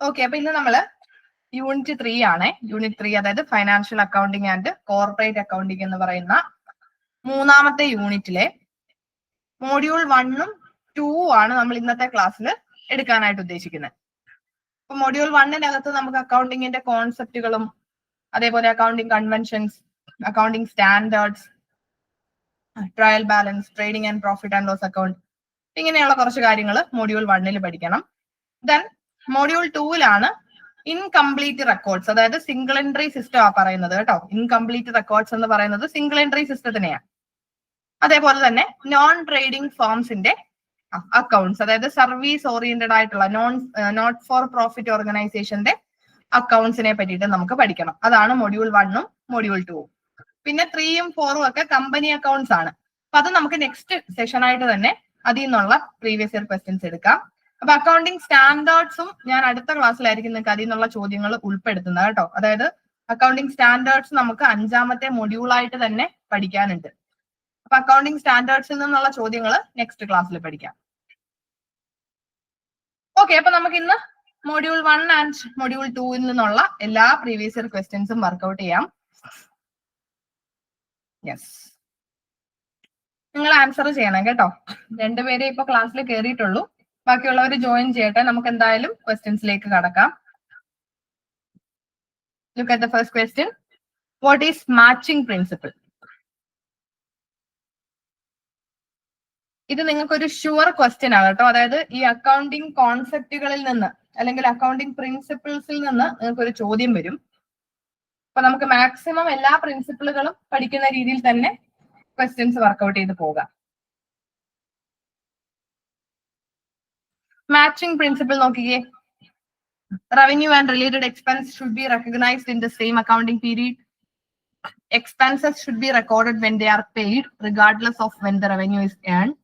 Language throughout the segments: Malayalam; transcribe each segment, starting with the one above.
ഓക്കെ, അപ്പൊ ഇന്ന് നമ്മള് യൂണിറ്റ് 3 ആണ്. യൂണിറ്റ് 3 അതായത് financial accounting and corporate accounting എന്ന് പറയുന്ന മൂന്നാമത്തെ യൂണിറ്റിലെ മോഡ്യൂൾ 1ഉം 2ഉം ആണ് നമ്മൾ ഇന്നത്തെ ക്ലാസ്സിൽ എടുക്കാനായിട്ട് ഉദ്ദേശിക്കുന്നത്. അപ്പൊ മോഡ്യൂൾ 1-നകത്ത് നമുക്ക് അക്കൗണ്ടിങ്ങിന്റെ കോൺസെപ്റ്റുകളും അതേപോലെ accounting conventions, accounting standards, trial balance, trading and profit and loss account, ഇങ്ങനെയുള്ള കുറച്ച് കാര്യങ്ങൾ മോഡ്യൂൾ 1-ൽ പഠിക്കണം. ദെൻ മോഡ്യൂൾ 2-ലാണ് ഇൻകംപ്ലീറ്റ് റെക്കോർഡ്സ്, അതായത് സിംഗിൾ എൻട്രി സിസ്റ്റം ആ പറയുന്നത് കേട്ടോ. ഇൻകംപ്ലീറ്റ് റെക്കോർഡ്സ് എന്ന് പറയുന്നത് സിംഗിൾ എൻട്രി സിസ്റ്റത്തിനെയാണ്. അതേപോലെ തന്നെ നോൺ ട്രേഡിംഗ് ഫേംസിന്റെ അക്കൗണ്ട്സ്, അതായത് സർവീസ് ഓറിയന്റഡ് ആയിട്ടുള്ള നോട്ട് ഫോർ പ്രോഫിറ്റ് ഓർഗനൈസേഷന്റെ അക്കൗണ്ട്സിനെ പറ്റിയിട്ട് നമുക്ക് പഠിക്കണം. അതാണ് മൊഡ്യൂൾ 1ഉം മൊഡ്യൂൾ 2ഉം. പിന്നെ 3ഉം 4ഉം ഒക്കെ കമ്പനി അക്കൗണ്ട്സ് ആണ്. അപ്പൊ അത് നമുക്ക് നെക്സ്റ്റ് സെഷൻ ആയിട്ട് തന്നെ അതിൽ നിന്നുള്ള പ്രീവിയസ് ഇയർ ക്വസ്റ്റ്യൻസ് എടുക്കാം. അപ്പൊ അക്കൗണ്ടിങ് സ്റ്റാൻഡേർഡ്സും ഞാൻ അടുത്ത ക്ലാസ്സിലായിരിക്കും നിങ്ങൾക്ക് അതിൽ നിന്നുള്ള ചോദ്യങ്ങൾ ഉൾപ്പെടുത്തുന്നത് കേട്ടോ. അതായത് അക്കൗണ്ടിങ് സ്റ്റാൻഡേർഡ്സ് നമുക്ക് 5ാമത്തെ മൊഡ്യൂളായിട്ട് തന്നെ പഠിക്കാനുണ്ട്. അപ്പൊ അക്കൗണ്ടിങ് സ്റ്റാൻഡേർഡ്സിൽ നിന്നുള്ള ചോദ്യങ്ങൾ നെക്സ്റ്റ് ക്ലാസ്സിൽ പഠിക്കാം. ഓക്കെ, അപ്പൊ നമുക്ക് ഇന്ന് മൊഡ്യൂൾ 1 ആൻഡ് മൊഡ്യൂൾ 2-ൽ നിന്നുള്ള എല്ലാ പ്രീവിയസ് ഇയർ ക്വസ്റ്റ്യൻസും വർക്ക്ഔട്ട് ചെയ്യാം. യെസ്, നിങ്ങൾ ആൻസർ ചെയ്യണം കേട്ടോ. രണ്ടുപേരെ ഇപ്പൊ ക്ലാസ്സിൽ കയറിയിട്ടുള്ളൂ, ബാക്കിയുള്ളവർ ജോയിൻ ചെയ്യട്ടെ. നമുക്ക് എന്തായാലും ക്വസ്റ്റ്യൻസിലേക്ക് കടക്കാം. Look at the first question. What is matching principle? ഇത് നിങ്ങൾക്കൊരു ഷുവർ ക്വസ്റ്റ്യൻ ആണ് കേട്ടോ. അതായത് ഈ അക്കൗണ്ടിങ് കോൺസെപ്റ്റുകളിൽ നിന്ന് അല്ലെങ്കിൽ അക്കൗണ്ടിങ് പ്രിൻസിപ്പിൾസിൽ നിന്ന് നിങ്ങൾക്കൊരു ചോദ്യം വരും. അപ്പൊ നമുക്ക് മാക്സിമം എല്ലാ പ്രിൻസിപ്പിളുകളും പഠിക്കുന്ന രീതിയിൽ തന്നെ ക്വസ്റ്റ്യൻസ് വർക്ക്ഔട്ട് ചെയ്ത് പോകാം. മാച്ചിങ് പ്രിൻസിപ്പിൾ നോക്കിക്കേ. Revenue and related expense should be recognised in the same accounting period. Expenses should be recorded when they are paid, regardless of when the revenue is earned.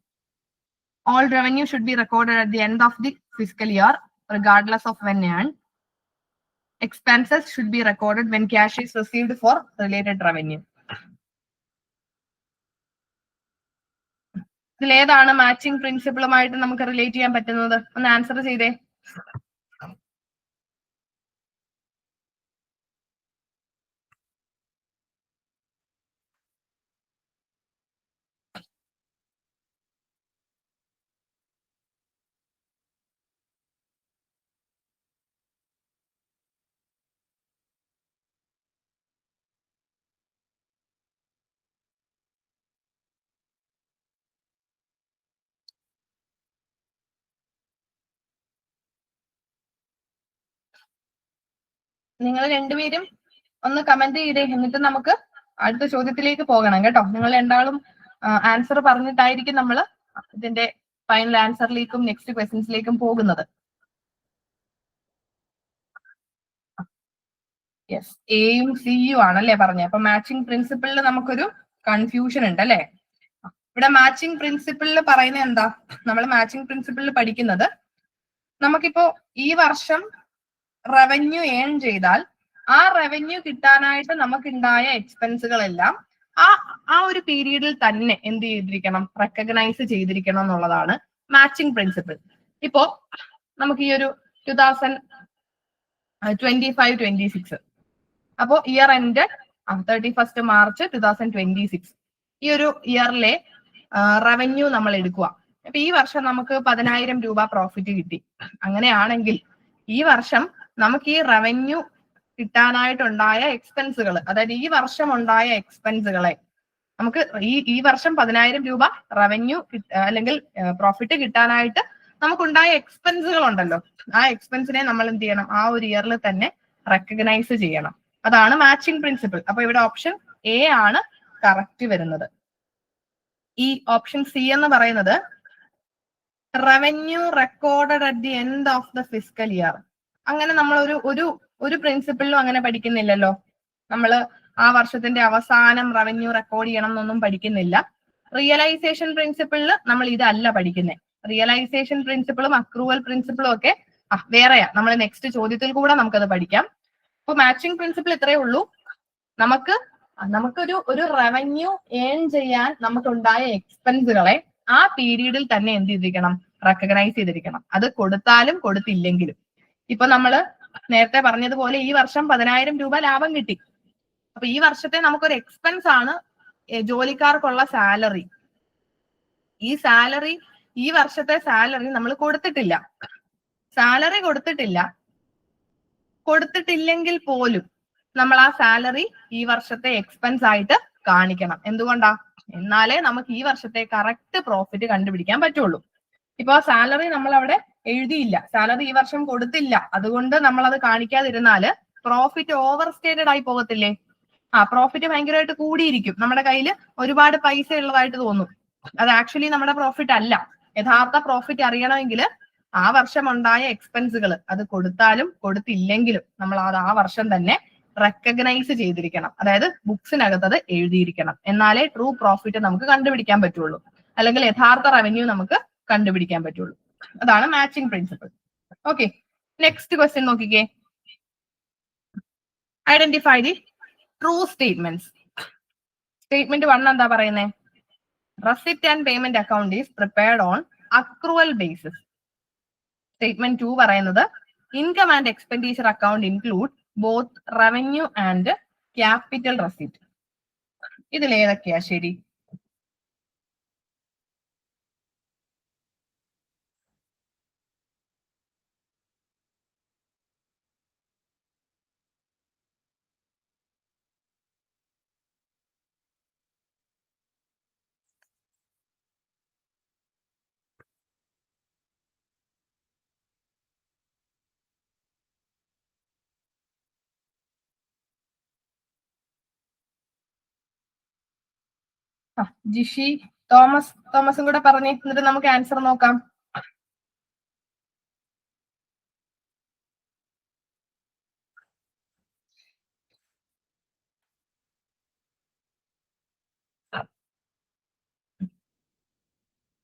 All revenue should be recorded at the end of the fiscal year, regardless of when earned. Expenses should be recorded when cash is received for related revenue. ഇതിൽ ഏതാണ് മാച്ചിങ് പ്രിൻസിപ്പിളുമായിട്ട് നമുക്ക് റിലേറ്റ് ചെയ്യാൻ പറ്റുന്നത്? ഒന്ന് ആൻസർ ചെയ്തേ. നിങ്ങൾ രണ്ടുപേരും ഒന്ന് കമന്റ് ചെയ്തേ, എന്നിട്ട് നമുക്ക് അടുത്ത ചോദ്യത്തിലേക്ക് പോകണം കേട്ടോ. നിങ്ങൾ രണ്ടാളും ആൻസർ പറഞ്ഞിട്ടായിരിക്കും നമ്മൾ ഇതിന്റെ ഫൈനൽ ആൻസറിലേക്കും നെക്സ്റ്റ് ക്വസ്റ്റ്യൻസിലേക്കും പോകുന്നത്. യെസ്, എയും സിയും ആണല്ലേ പറഞ്ഞത്. അപ്പൊ മാച്ചിങ് പ്രിൻസിപ്പിളിൽ നമുക്കൊരു കൺഫ്യൂഷൻ ഉണ്ട് അല്ലെ. ഇവിടെ മാച്ചിങ് പ്രിൻസിപ്പിളിൽ പറയുന്നത് എന്താ? നമ്മൾ മാച്ചിങ് പ്രിൻസിപ്പിളിൽ പഠിക്കുന്നത്, നമുക്കിപ്പോ ഈ വർഷം റവന്യൂ ഏൺ ചെയ്താൽ ആ റവന്യൂ കിട്ടാനായിട്ട് നമുക്കുണ്ടായ എക്സ്പെൻസുകളെല്ലാം ആ ഒരു പീരീഡിൽ തന്നെ എന്ത് ചെയ്തിരിക്കണം? റെക്കഗ്നൈസ് ചെയ്തിരിക്കണം എന്നുള്ളതാണ് മാച്ചിങ് പ്രിൻസിപ്പിൾ. ഇപ്പോ നമുക്ക് ഈ ഒരു 2025-26 അപ്പോ ഇയർ എൻഡ് 31st March 2026 ഈ ഒരു ഇയറിലെ റവന്യൂ നമ്മൾ എടുക്കുക. അപ്പൊ ഈ വർഷം നമുക്ക് 10,000 രൂപ പ്രോഫിറ്റ് കിട്ടി. അങ്ങനെയാണെങ്കിൽ ഈ വർഷം നമുക്ക് ഈ റവന്യൂ കിട്ടാനായിട്ടുണ്ടായ എക്സ്പെൻസുകൾ, അതായത് ഈ വർഷം ഉണ്ടായ എക്സ്പെൻസുകളെ നമുക്ക് ഈ വർഷം 10,000 രൂപ റവന്യൂ അല്ലെങ്കിൽ പ്രോഫിറ്റ് കിട്ടാനായിട്ട് നമുക്കുണ്ടായ എക്സ്പെൻസുകൾ ഉണ്ടല്ലോ, ആ എക്സ്പെൻസിനെ നമ്മൾ എന്ത് ചെയ്യണം? ആ ഒരു ഇയറിൽ തന്നെ റെക്കഗ്നൈസ് ചെയ്യണം. അതാണ് മാച്ചിങ് പ്രിൻസിപ്പിൾ. അപ്പൊ ഇവിടെ ഓപ്ഷൻ എ ആണ് കറക്റ്റ് വരുന്നത്. ഈ ഓപ്ഷൻ സി എന്ന് പറയുന്നത് revenue recorded at the end of the fiscal year. അങ്ങനെ നമ്മൾ ഒരു പ്രിൻസിപ്പിളിലും അങ്ങനെ പഠിക്കുന്നില്ലല്ലോ. നമ്മൾ ആ വർഷത്തിന്റെ അവസാനം റവന്യൂ റെക്കോർഡ് ചെയ്യണം എന്നൊന്നും പഠിക്കുന്നില്ല. റിയലൈസേഷൻ പ്രിൻസിപ്പിളിൽ നമ്മൾ ഇതല്ല പഠിക്കുന്നത്. റിയലൈസേഷൻ പ്രിൻസിപ്പിളും അക്രൂവൽ പ്രിൻസിപ്പിളും ഒക്കെ വേറെയാ. നമ്മൾ നെക്സ്റ്റ് ചോദ്യത്തിൽ കൂടെ നമുക്കത് പഠിക്കാം. അപ്പൊ മാച്ചിങ് പ്രിൻസിപ്പിൾ ഇത്രയേ ഉള്ളൂ. നമുക്കൊരു റവന്യൂ ഏൺ ചെയ്യാൻ നമുക്കുണ്ടായ എക്സ്പെൻസുകളെ ആ പീരീഡിൽ തന്നെ എന്ത് ചെയ്തിരിക്കണം? റെക്കഗ്നൈസ് ചെയ്തിരിക്കണം. അത് കൊടുത്താലും കൊടുത്തില്ലെങ്കിലും. ഇപ്പൊ നമ്മള് നേരത്തെ പറഞ്ഞതുപോലെ ഈ വർഷം 10,000 രൂപ ലാഭം കിട്ടി. അപ്പൊ ഈ വർഷത്തെ നമുക്കൊരു എക്സ്പെൻസ് ആണ് ജോലിക്കാർക്കുള്ള സാലറി. ഈ വർഷത്തെ സാലറി നമ്മൾ കൊടുത്തിട്ടില്ലെങ്കിൽ പോലും നമ്മൾ ആ സാലറി ഈ വർഷത്തെ എക്സ്പെൻസ് ആയിട്ട് കാണിക്കണം. എന്തുകൊണ്ടാ? എന്നാലേ നമുക്ക് ഈ വർഷത്തെ കറക്റ്റ് പ്രോഫിറ്റ് കണ്ടുപിടിക്കാൻ പറ്റുള്ളൂ. ഇപ്പൊ സാലറി നമ്മൾ അവിടെ എഴുതിയില്ല, സാലറി ഈ വർഷം കൊടുത്തില്ല, അതുകൊണ്ട് നമ്മൾ അത് കാണിക്കാതിരുന്നാല് പ്രോഫിറ്റ് ഓവർ സ്റ്റേറ്റഡ് ആയി പോകത്തില്ലേ? പ്രോഫിറ്റ് ഭയങ്കരമായിട്ട് കൂടിയിരിക്കും, നമ്മുടെ കയ്യിൽ ഒരുപാട് പൈസ ഉള്ളതായിട്ട് തോന്നും. അത് ആക്ച്വലി നമ്മുടെ പ്രോഫിറ്റ് അല്ല. യഥാർത്ഥ പ്രോഫിറ്റ് അറിയണമെങ്കിൽ ആ വർഷം ഉണ്ടായ എക്സ്പെൻസുകൾ അത് കൊടുത്താലും കൊടുത്തില്ലെങ്കിലും നമ്മൾ അത് ആ വർഷം തന്നെ റെക്കഗ്നൈസ് ചെയ്തിരിക്കണം. അതായത് ബുക്സിനകത്ത് അത് എഴുതിയിരിക്കണം. എന്നാലേ ട്രൂ പ്രോഫിറ്റ് നമുക്ക് കണ്ടുപിടിക്കാൻ പറ്റുള്ളൂ, അല്ലെങ്കിൽ യഥാർത്ഥ റവന്യൂ നമുക്ക് കണ്ടുപിടിക്കാൻ പറ്റുള്ളൂ. അതാണ് matching principle. Okay, next question നോക്കിക്കേ. Identify the true statements. Statement 1 എന്താ പറയുന്നത്? Receipt and payment account is prepared on accrual basis. Statement 2 പറയുന്നത് income and expenditure account include both revenue and capital receipt. ഇതിലേതൊക്കെയാ ശരി? ജിഷി, തോമസും കൂടെ പറഞ്ഞേ, എന്നിട്ട് നമുക്ക് ആൻസർ നോക്കാം.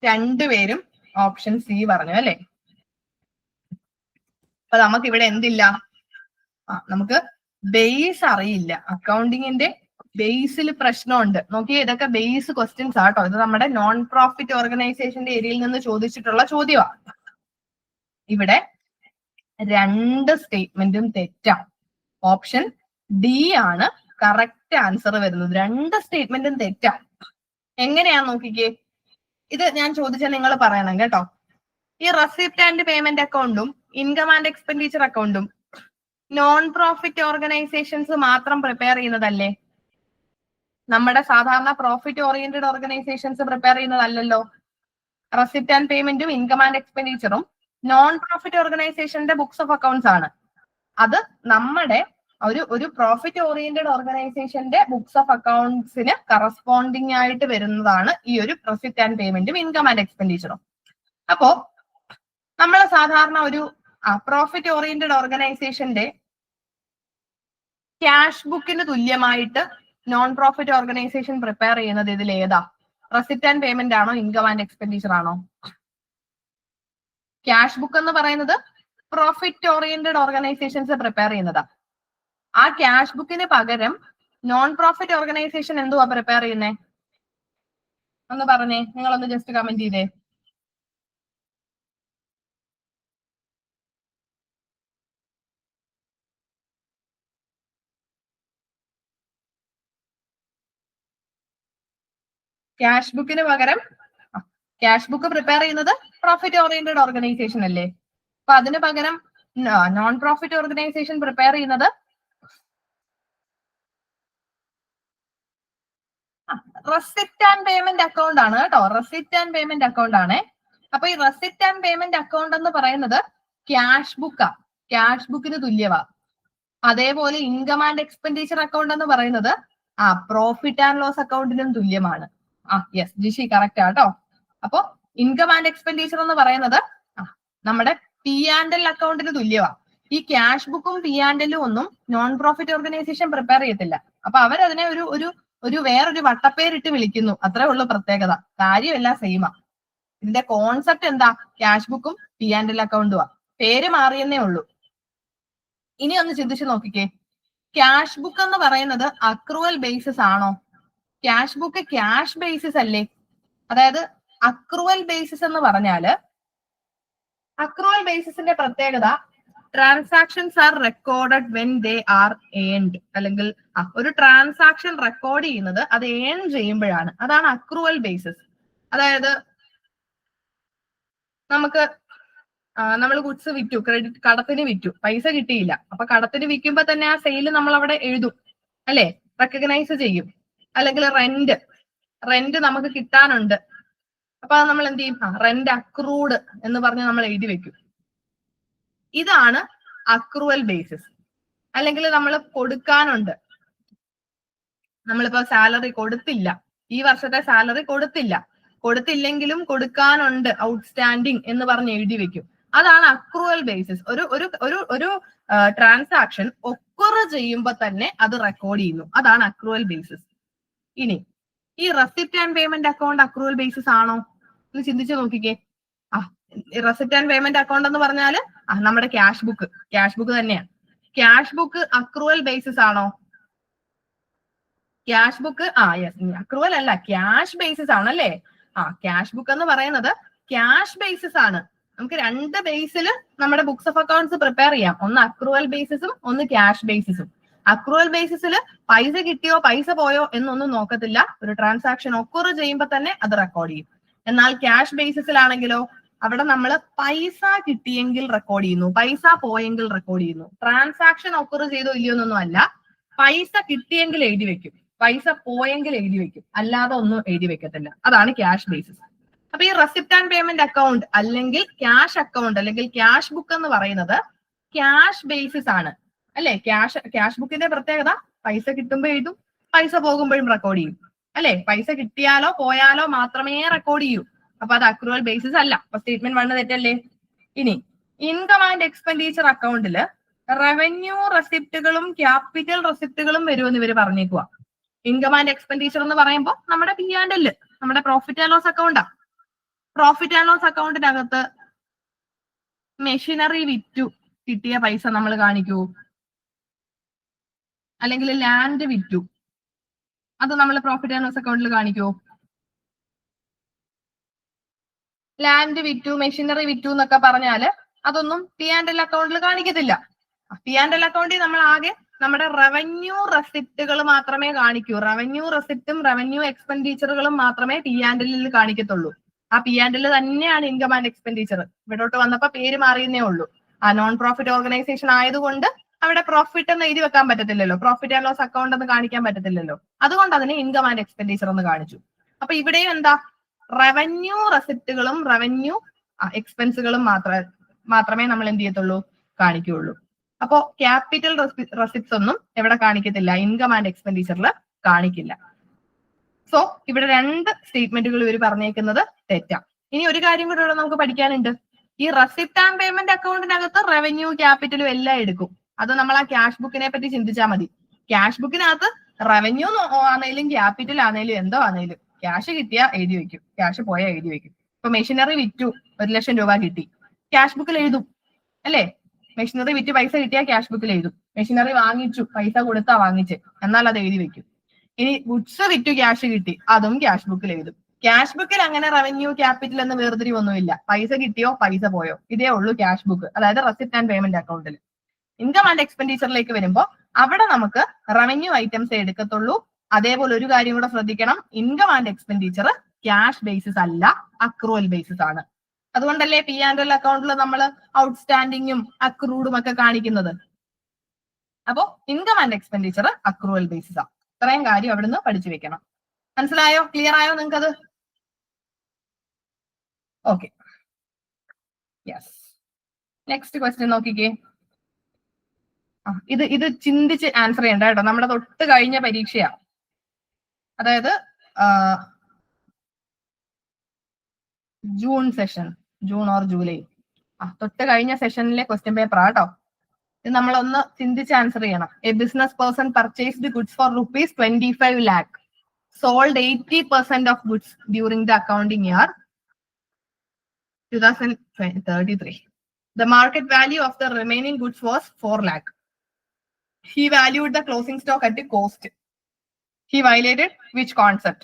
രണ്ടുപേരും ഓപ്ഷൻ സി പറഞ്ഞു അല്ലെ? അപ്പൊ നമുക്ക് ഇവിടെ എന്തില്ല? നമുക്ക് ബേസ് അറിയില്ല. അക്കൗണ്ടിങ്ങിന്റെ ബേസിൽ പ്രശ്നമുണ്ട്. നോക്കിയേ, ഇതൊക്കെ ബേസ് ക്വസ്റ്റ്യൻസ് ആട്ടോ. ഇത് നമ്മുടെ നോൺ പ്രോഫിറ്റ് ഓർഗനൈസേഷന്റെ ഏരിയയിൽ നിന്ന് ചോദിച്ചിട്ടുള്ള ചോദ്യമാണ്. ഇവിടെ 2 സ്റ്റേറ്റ്മെന്റും തെറ്റാണ്. ഓപ്ഷൻ ഡി ആണ് കറക്റ്റ് ആൻസർ വരുന്നത്. 2 സ്റ്റേറ്റ്മെന്റും തെറ്റാണ്. എങ്ങനെയാന്ന് നോക്കിക്കേ. ഇത് ഞാൻ ചോദിച്ചാൽ നിങ്ങൾ പറയണം കേട്ടോ. ഈ റെസിപ്റ്റ് ആൻഡ് പേയ്മെന്റ് അക്കൗണ്ടും ഇൻകം ആൻഡ് എക്സ്പെൻഡിച്ചർ അക്കൗണ്ടും നോൺ പ്രോഫിറ്റ് ഓർഗനൈസേഷൻസ് മാത്രം പ്രിപ്പയർ ചെയ്യുന്നതല്ലേ? നമ്മുടെ സാധാരണ പ്രോഫിറ്റ് ഓറിയന്റഡ് ഓർഗനൈസേഷൻസ് പ്രിപ്പയർ ചെയ്യുന്നതല്ലല്ലോ. റെസിപ്റ്റ് ആൻഡ് പേയ്മെന്റും ഇൻകം ആൻഡ് എക്സ്പെൻഡിച്ചറും നോൺ പ്രോഫിറ്റ് ഓർഗനൈസേഷന്റെ ബുക്സ് ഓഫ് അക്കൗണ്ട്സ് ആണ്. അത് നമ്മുടെ ഒരു പ്രോഫിറ്റ് ഓറിയന്റഡ് ഓർഗനൈസേഷന്റെ ബുക്സ് ഓഫ് അക്കൗണ്ട്സിന് കറസ്പോണ്ടിങ് ആയിട്ട് വരുന്നതാണ് ഈ ഒരു റെസിപ്റ്റ് ആൻഡ് പേയ്മെന്റും ഇൻകം ആൻഡ് എക്സ്പെൻഡിച്ചറും. അപ്പോ നമ്മൾ സാധാരണ ഒരു പ്രോഫിറ്റ് ഓറിയന്റഡ് ഓർഗനൈസേഷന്റെ ക്യാഷ് ബുക്കിന് തുല്യമായിട്ട് നോൺ പ്രോഫിറ്റ് ഓർഗനൈസേഷൻ പ്രിപ്പയർ ചെയ്യുന്നത് ഇതിൽ ഏതാ? റെസിപ്റ്റ് ആൻഡ് പേയ്മെന്റ് ആണോ, ഇൻകം ആൻഡ് എക്സ്പെൻഡിച്ചർ ആണോ? ക്യാഷ് ബുക്ക് എന്ന് പറയുന്നത് പ്രോഫിറ്റ് ഓറിയന്റഡ് ഓർഗനൈസേഷൻസ് പ്രിപ്പയർ ചെയ്യുന്നതാ. ആ ക്യാഷ് ബുക്കിന് പകരം നോൺ പ്രോഫിറ്റ് ഓർഗനൈസേഷൻ എന്തുവാ പ്രിപ്പയർ ചെയ്യുന്നേ? ഒന്ന് പറഞ്ഞേ, നിങ്ങളൊന്ന് ജസ്റ്റ് കമന്റ് ചെയ്തേ. ക്യാഷ് ബുക്കിന് പകരം ക്യാഷ് ബുക്ക് പ്രിപ്പയർ ചെയ്യുന്നത് പ്രോഫിറ്റ് ഓറിയന്റഡ് ഓർഗനൈസേഷൻ അല്ലേ? അപ്പൊ അതിന് പകരം നോൺ പ്രോഫിറ്റ് ഓർഗനൈസേഷൻ പ്രിപ്പയർ ചെയ്യുന്നത് റെസിപ്റ്റ് ആൻഡ് പേയ്മെന്റ് അക്കൗണ്ട് ആണ് കേട്ടോ. റെസിപ്റ്റ് ആൻഡ് പേയ്മെന്റ് അക്കൗണ്ട് ആണ്. അപ്പൊ ഈ റെസിപ്റ്റ് ആൻഡ് പേയ്മെന്റ് അക്കൗണ്ട് എന്ന് പറയുന്നത് ക്യാഷ് ബുക്കാ, ക്യാഷ് ബുക്കിന് തുല്യവാ. അതേപോലെ ഇൻകം ആൻഡ് എക്സ്പെൻഡിച്ചർ അക്കൗണ്ട് എന്ന് പറയുന്നത് പ്രോഫിറ്റ് ആൻഡ് ലോസ് അക്കൗണ്ടിനും തുല്യമാണ്. യെസ് ജിഷി, കറക്റ്റ് ആട്ടോ. അപ്പൊ ഇൻകം ആൻഡ് എക്സ്പെൻഡിച്ചർ എന്ന് പറയുന്നത് നമ്മുടെ P&L അക്കൗണ്ടിന് തുല്യവാ. ഈ ക്യാഷ് ബുക്കും P&L ഒന്നും നോൺ പ്രോഫിറ്റ് ഓർഗനൈസേഷൻ പ്രിപ്പയർ ചെയ്യത്തില്ല. അപ്പൊ അവരതിനെ ഒരു വേറൊരു വട്ടപ്പേരിട്ട് വിളിക്കുന്നു, അത്രേ ഉള്ളൂ പ്രത്യേകത. കാര്യമെല്ലാം സെയിമാ. ഇതിന്റെ കോൺസെപ്റ്റ് എന്താ? ക്യാഷ് ബുക്കും P&L അക്കൗണ്ടുമാ, പേര് മാറിയെന്നേ ഉള്ളൂ. ഇനി ഒന്ന് ചിന്തിച്ചു നോക്കിക്കേ, ക്യാഷ് ബുക്ക് എന്ന് പറയുന്നത് അക്രൂവൽ ബേസിസ് ആണോ? ക്യാഷ് ബുക്ക് ക്യാഷ് ബേസിസ് അല്ലേ? അതായത് അക്രൂവൽ ബേസിസ് എന്ന് പറഞ്ഞാല് അക്രൂവൽ ബേസിസിന്റെ പ്രത്യേകത transactions are recorded when they are earned. അല്ലെങ്കിൽ ഒരു ട്രാൻസാക്ഷൻ റെക്കോർഡ് ചെയ്യുന്നത് അത് ഏൺ ചെയ്യുമ്പോഴാണ്. അതാണ് അക്രൂവൽ ബേസിസ്. അതായത് നമുക്ക് നമ്മൾ ഗുഡ്സ് വിറ്റു, ക്രെഡിറ്റ് കടത്തിന് വിറ്റു, പൈസ കിട്ടിയില്ല. അപ്പൊ കടത്തിന് വിൽക്കുമ്പോ തന്നെ ആ സെയിൽ നമ്മൾ അവിടെ എഴുതും, അല്ലെ, റെക്കഗ്നൈസ് ചെയ്യും. അല്ലെങ്കിൽ റെന്റ് നമുക്ക് കിട്ടാനുണ്ട്, അപ്പൊ അത് നമ്മൾ എന്ത് ചെയ്യും, റെന്റ് അക്രൂഡ് എന്ന് പറഞ്ഞ് നമ്മൾ എഴുതി വെക്കും. ഇതാണ് അക്രൂവൽ ബേസിസ്. അല്ലെങ്കിൽ നമ്മൾ കൊടുക്കാനുണ്ട്, നമ്മളിപ്പോ സാലറി കൊടുത്തില്ല, ഈ വർഷത്തെ സാലറി കൊടുത്തില്ലെങ്കിലും കൊടുക്കാനുണ്ട്, ഔട്ട്സ്റ്റാൻഡിങ് എന്ന് പറഞ്ഞ് എഴുതി വെക്കും. അതാണ് അക്രൂവൽ ബേസിസ്. ഒരു ട്രാൻസാക്ഷൻ ഒക്കർ ചെയ്യുമ്പോ തന്നെ അത് റെക്കോർഡ് ചെയ്യുന്നു, അതാണ് അക്രൂവൽ ബേസിസ്. ഇനി ഈ receipt and payment account accrual basis ആണോ എന്ന് ചിന്തിച്ചു നോക്കിക്കേ. റെസിപ്റ്റ് ആൻഡ് പേയ്മെന്റ് അക്കൗണ്ട് എന്ന് പറഞ്ഞാല് നമ്മുടെ ക്യാഷ് ബുക്ക് തന്നെയാണ്. ക്യാഷ് ബുക്ക് അക്രൂവൽ ബേസിസ് ആണോ? ക്യാഷ് ബുക്ക് യെസ്, അക്രൂവൽ അല്ല, ക്യാഷ് ബേസിസ് ആണ്, അല്ലേ? ക്യാഷ് ബുക്ക് എന്ന് പറയുന്നത് ക്യാഷ് ബേസിസ് ആണ്. നമുക്ക് രണ്ട് ബേസിൽ നമ്മുടെ ബുക്സ് ഓഫ് അക്കൗണ്ട്സ് പ്രിപ്പയർ ചെയ്യാം. ഒന്ന് അക്രൂവൽ ബേസിസും ഒന്ന് ക്യാഷ് ബേസിസും. അക്രൂവൽ ബേസിസിൽ പൈസ കിട്ടിയോ പൈസ പോയോ എന്നൊന്നും നോക്കത്തില്ല, ഒരു ട്രാൻസാക്ഷൻ ഒക്കർ ചെയ്യുമ്പോൾ തന്നെ അത് റെക്കോർഡ് ചെയ്യും. എന്നാൽ ക്യാഷ് ബേസിസിലാണെങ്കിലോ അവിടെ നമ്മൾ പൈസ കിട്ടിയെങ്കിൽ റെക്കോർഡ് ചെയ്യുന്നു, പൈസ പോയെങ്കിൽ റെക്കോർഡ് ചെയ്യുന്നു. ട്രാൻസാക്ഷൻ ഒക്കർ ചെയ്തോ ഇല്ലയോ എന്നൊന്നും അല്ല, പൈസ കിട്ടിയെങ്കിൽ എഴുതി വെക്കും, പൈസ പോയെങ്കിൽ എഴുതി വെക്കും, അല്ലാതെ ഒന്നും എഴുതി വെക്കത്തില്ല. അതാണ് ക്യാഷ് ബേസിസ്. അപ്പൊ ഈ റെസിപ്റ്റ് ആൻഡ് പേയ്മെന്റ് അക്കൗണ്ട് അല്ലെങ്കിൽ ക്യാഷ് അക്കൗണ്ട് അല്ലെങ്കിൽ ക്യാഷ് ബുക്ക് എന്ന് പറയുന്നത് ക്യാഷ് ബേസിസ് ആണ്, അല്ലെ? ക്യാഷ് ബുക്കിന്റെ പ്രത്യേകത പൈസ കിട്ടുമ്പോൾ എഴുതും, പൈസ പോകുമ്പോഴും റെക്കോർഡ് ചെയ്യും, അല്ലെ? പൈസ കിട്ടിയാലോ പോയാലോ മാത്രമേ റെക്കോർഡ് ചെയ്യൂ. അപ്പൊ അത് അക്രൂവൽ ബേസിസ് അല്ല. അപ്പൊ സ്റ്റേറ്റ്മെന്റ് 1 തെറ്റല്ലേ? ഇനി ഇൻകം ആൻഡ് എക്സ്പെൻഡിച്ചർ അക്കൗണ്ടില് റവന്യൂ റെസിപ്റ്റുകളും ക്യാപിറ്റൽ റെസിപ്റ്റുകളും വരുമെന്ന് ഇവര് പറഞ്ഞേക്കുക. ഇൻകം ആൻഡ് എക്സ്പെൻഡിച്ചർ എന്ന് പറയുമ്പോൾ നമ്മുടെ P&L, നമ്മുടെ പ്രോഫിറ്റ് ആൻഡ് ലോസ് അക്കൗണ്ടാ. പ്രോഫിറ്റ് ആൻഡ് ലോസ് അക്കൗണ്ടിനകത്ത് മെഷീനറി വിറ്റു കിട്ടിയ പൈസ നമ്മൾ കാണിക്കൂ, അല്ലെങ്കിൽ ലാൻഡ് വിറ്റു, അത് നമ്മൾ പ്രോഫിറ്റ് ആൻഡ് ലോസ് അക്കൗണ്ടിൽ കാണിക്കൂ? ലാൻഡ് വിറ്റു, മെഷീനറി വിറ്റു എന്നൊക്കെ പറഞ്ഞാല് അതൊന്നും P&L അക്കൗണ്ടിൽ കാണിക്കത്തില്ല. P&L അക്കൗണ്ടിൽ നമ്മൾ ആകെ നമ്മുടെ റവന്യൂ റെസിപ്റ്റുകൾ മാത്രമേ കാണിക്കൂ. റവന്യൂ റെസിപ്റ്റും റവന്യൂ എക്സ്പെൻഡിച്ചറുകളും മാത്രമേ P&L കാണിക്കത്തുള്ളൂ. ആ P&L തന്നെയാണ് ഇൻകം ആൻഡ് എക്സ്പെൻഡിച്ചർ. ഇവിടോട്ട് വന്നപ്പോ പേര് മാറിയെന്നേ ഉള്ളൂ. നോൺ പ്രോഫിറ്റ് ഓർഗനൈസേഷൻ ആയതുകൊണ്ട് അവിടെ പ്രോഫിറ്റ് എന്ന് എഴുതി വെക്കാൻ പറ്റത്തില്ലല്ലോ, പ്രോഫിറ്റ് ആൻഡ് ലോസ് അക്കൗണ്ട് എന്ന് കാണിക്കാൻ പറ്റത്തില്ലല്ലോ. അതുകൊണ്ട് അതിനെ ഇൻകം ആൻഡ് എക്സ്പെൻഡിച്ചർ എന്ന് കാണിച്ചു. അപ്പൊ ഇവിടെയും എന്താ, റവന്യൂ റെസിപ്റ്റുകളും റവന്യൂ എക്സ്പെൻസുകളും മാത്രമേ നമ്മൾ എന്ത് ചെയ്യത്തുള്ളൂ, കാണിക്കുകയുള്ളൂ. അപ്പോ ക്യാപിറ്റൽ റെസിപ്റ്റ്സ് ഒന്നും എവിടെ കാണിക്കത്തില്ല, ഇൻകം ആൻഡ് എക്സ്പെൻഡിച്ചറിൽ കാണിക്കില്ല. സോ ഇവിടെ രണ്ട് സ്റ്റേറ്റ്മെന്റുകൾ ഇവർ പറഞ്ഞേക്കുന്നത് തെറ്റാ. ഇനി ഒരു കാര്യം കൂടെ ഇവിടെ നമുക്ക് പഠിക്കാനുണ്ട്. ഈ റെസിപ്റ്റ് ആൻഡ് പേയ്മെന്റ് അക്കൗണ്ടിനകത്ത് റവന്യൂ ക്യാപിറ്റലും എല്ലാം എടുക്കും. അത് നമ്മൾ ആ ക്യാഷ് ബുക്കിനെ പറ്റി ചിന്തിച്ചാൽ മതി. ക്യാഷ് ബുക്കിനകത്ത് റവന്യൂ ആണേലും ക്യാപിറ്റൽ ആണേലും എന്തോ ആണേലും ക്യാഷ് കിട്ടിയാൽ എഴുതി വെക്കും, ക്യാഷ് പോയാൽ എഴുതി വെക്കും. ഇപ്പൊ മെഷീനറി വിറ്റു 1,00,000 രൂപ കിട്ടി, ക്യാഷ് ബുക്കിൽ എഴുതും, അല്ലേ? മെഷീനറി വിറ്റ് പൈസ കിട്ടിയാൽ ക്യാഷ് ബുക്കിൽ എഴുതും. മെഷീനറി വാങ്ങിച്ചു, പൈസ കൊടുത്താ വാങ്ങിച്ച്, എന്നാൽ അത് എഴുതി വെക്കും. ഇനി ഗുഡ്സ് വിറ്റു ക്യാഷ് കിട്ടി, അതും ക്യാഷ് ബുക്കിൽ എഴുതും. ക്യാഷ് ബുക്കിൽ അങ്ങനെ റവന്യൂ ക്യാപിറ്റൽ എന്ന് വേർതിരിവൊന്നുമില്ല. പൈസ കിട്ടിയോ പൈസ പോയോ ഇതേ ഉള്ളൂ ക്യാഷ് ബുക്ക്, അതായത് റെസിപ്റ്റ് ആൻഡ് പേയ്മെന്റ് അക്കൗണ്ടിൽ. ഇൻകം ആൻഡ് എക്സ്പെൻഡിച്ചറിലേക്ക് വരുമ്പോൾ അവിടെ നമുക്ക് റവന്യൂ ഐറ്റംസ് എടുക്കത്തുള്ളൂ. അതേപോലെ ഒരു കാര്യം കൂടെ ശ്രദ്ധിക്കണം, income and expenditure cash basis അല്ല, അക്രൂവൽ ബേസിസ് ആണ്. അതുകൊണ്ടല്ലേ P&L അക്കൗണ്ടിൽ നമ്മൾ ഔട്ട്സ്റ്റാൻഡിങ്ങും അക്രൂഡും ഒക്കെ കാണിക്കുന്നത്. അപ്പോ income and expenditure accrual basis ആണ്. ഇത്രയും കാര്യം അവിടുന്ന് പഠിച്ചു വെക്കണം. മനസ്സിലായോ? ക്ലിയർ ആയോ നിങ്ങൾക്കത്? Okay, yes. നെക്സ്റ്റ് ക്വസ്റ്റ്യൻ നോക്കിക്കേ. ഇത് ചിന്തിച്ച് ആൻസർ ചെയ്യണ്ട കേട്ടോ, നമ്മുടെ തൊട്ട് കഴിഞ്ഞ പരീക്ഷയാ. അതായത് ജൂൺ ഓർ ജൂലൈ തൊട്ട് കഴിഞ്ഞ സെഷനിലെ ക്വസ്റ്റ്യൻ പേപ്പർ ആട്ടോ. ഇത് നമ്മളൊന്ന് ചിന്തിച്ച് ആൻസർ ചെയ്യണം. A business person purchased goods for ₹25 lakh, sold 80% of goods during the accounting year 2033. The market value of the remaining goods was 4 lakh. He valued the closing stock at the cost. He violated which concept?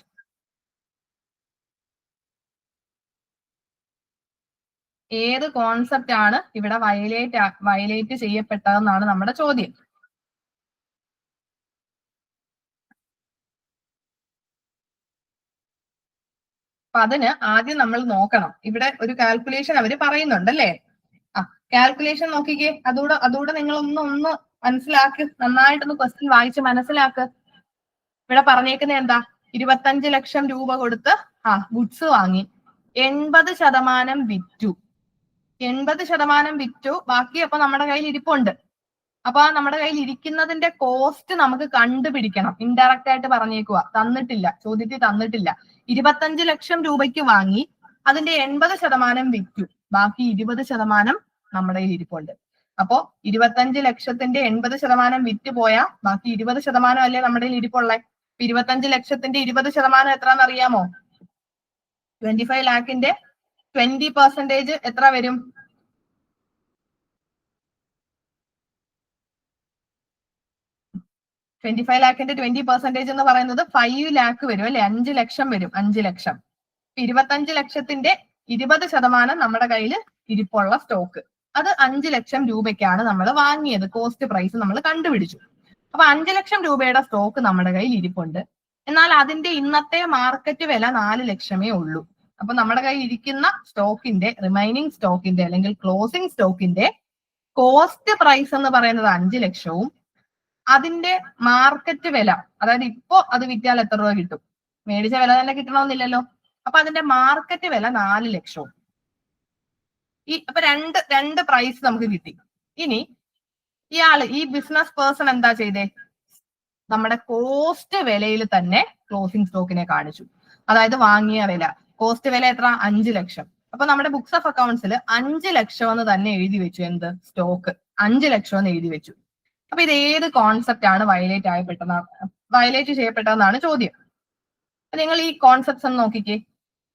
ഏത് കോൺസെപ്റ്റ് ആണ് ഇവിടെ വയലേറ്റ് ചെയ്യപ്പെട്ടതെന്നാണ് നമ്മുടെ ചോദ്യം. അപ്പൊ അതിന് ആദ്യം നമ്മൾ നോക്കണം. ഇവിടെ ഒരു കാൽക്കുലേഷൻ അവർ പറയുന്നുണ്ട് അല്ലേ? കാൽക്കുലേഷൻ നോക്കിക്കേ. അതുകൂടെ നിങ്ങൾ ഒന്ന് മനസ്സിലാക്ക്, നന്നായിട്ടൊന്ന് ക്വസ്റ്റ്യൻ വായിച്ച് മനസ്സിലാക്ക്. ഇവിടെ പറഞ്ഞേക്കുന്നത് എന്താ? 25 ലക്ഷം രൂപ കൊടുത്ത് ഗുഡ്സ് വാങ്ങി, 80% വിറ്റു. 80% വിറ്റു, ബാക്കി അപ്പൊ നമ്മുടെ കയ്യിൽ ഇരിപ്പുണ്ട്. അപ്പൊ നമ്മുടെ കയ്യിൽ ഇരിക്കുന്നതിന്റെ കോസ്റ്റ് നമുക്ക് കണ്ടുപിടിക്കണം. ഇൻഡയറക്റ്റ് ആയിട്ട് പറഞ്ഞേക്കുക, തന്നിട്ടില്ല, ചോദ്യത്തിൽ തന്നിട്ടില്ല. 25 ലക്ഷം രൂപയ്ക്ക് വാങ്ങി, അതിന്റെ 80% വിറ്റു, ബാക്കി 20% നമ്മുടെ കയ്യിൽ ഇരിപ്പുണ്ട്. അപ്പോ 25 ലക്ഷത്തിന്റെ 80% വിറ്റ് പോയാൽ ബാക്കി 20% അല്ലേ നമ്മുടെ കയ്യിൽ ഇരിപ്പുള്ളേ. 25 ലക്ഷത്തിന്റെ 20% എത്രയാണെന്ന് അറിയാമോ? 25 ലാഖിന്റെ 20% എത്ര വരും? 25 ലാഖിന്റെ 20% എന്ന് പറയുന്നത് 5 ലാഖ് വരും അല്ലെ? 5 ലക്ഷം വരും. 5 ലക്ഷം. 25 ലക്ഷത്തിന്റെ 20% നമ്മുടെ കയ്യിൽ ഇരിപ്പുള്ള സ്റ്റോക്ക്, അത് 5 ലക്ഷം രൂപയ്ക്കാണ് നമ്മൾ വാങ്ങിയത്. കോസ്റ്റ് പ്രൈസ് നമ്മൾ കണ്ടുപിടിച്ചു. അപ്പൊ 5 ലക്ഷം രൂപയുടെ സ്റ്റോക്ക് നമ്മുടെ കയ്യിൽ ഇരിപ്പുണ്ട്. എന്നാൽ അതിന്റെ ഇന്നത്തെ മാർക്കറ്റ് വില 4 ലക്ഷമേ ഉള്ളൂ. അപ്പൊ നമ്മുടെ കയ്യിൽ ഇരിക്കുന്ന സ്റ്റോക്കിന്റെ, റിമൈനിങ് സ്റ്റോക്കിന്റെ അല്ലെങ്കിൽ ക്ലോസിംഗ് സ്റ്റോക്കിന്റെ കോസ്റ്റ് പ്രൈസ് എന്ന് പറയുന്നത് 5 ലക്ഷവും അതിന്റെ മാർക്കറ്റ് വില, അതായത് ഇപ്പോ അത് വിറ്റാൽ എത്ര രൂപ കിട്ടും? മേടിച്ച വില തന്നെ കിട്ടണമെന്നില്ലല്ലോ. അപ്പൊ അതിന്റെ മാർക്കറ്റ് വില 4 ലക്ഷവും. അപ്പൊ രണ്ട് പ്രൈസ് നമുക്ക് കിട്ടി. ഇനി ഈ ബിസിനസ് പേഴ്സൺ എന്താ ചെയ്തേ? നമ്മുടെ കോസ്റ്റ് വിലയിൽ തന്നെ ക്ലോസിംഗ് സ്റ്റോക്കിനെ കാണിച്ചു. അതായത് വാങ്ങിയ വില, കോസ്റ്റ് വില എത്ര? 5 ലക്ഷം. അപ്പൊ നമ്മുടെ ബുക്സ് ഓഫ് അക്കൗണ്ട്സിൽ 5 ലക്ഷം എന്ന് തന്നെ എഴുതി വെച്ചു. എന്ത്? സ്റ്റോക്ക് 5 ലക്ഷം എന്ന് എഴുതി വെച്ചു. അപ്പൊ ഇത് ഏത് കോൺസെപ്റ്റ് ആണ് വയലേറ്റ് ചെയ്യപ്പെട്ടതെന്നാണ് ചോദ്യം. നിങ്ങൾ ഈ കോൺസെപ്റ്റ്സ് ഒന്ന് നോക്കിക്കേ.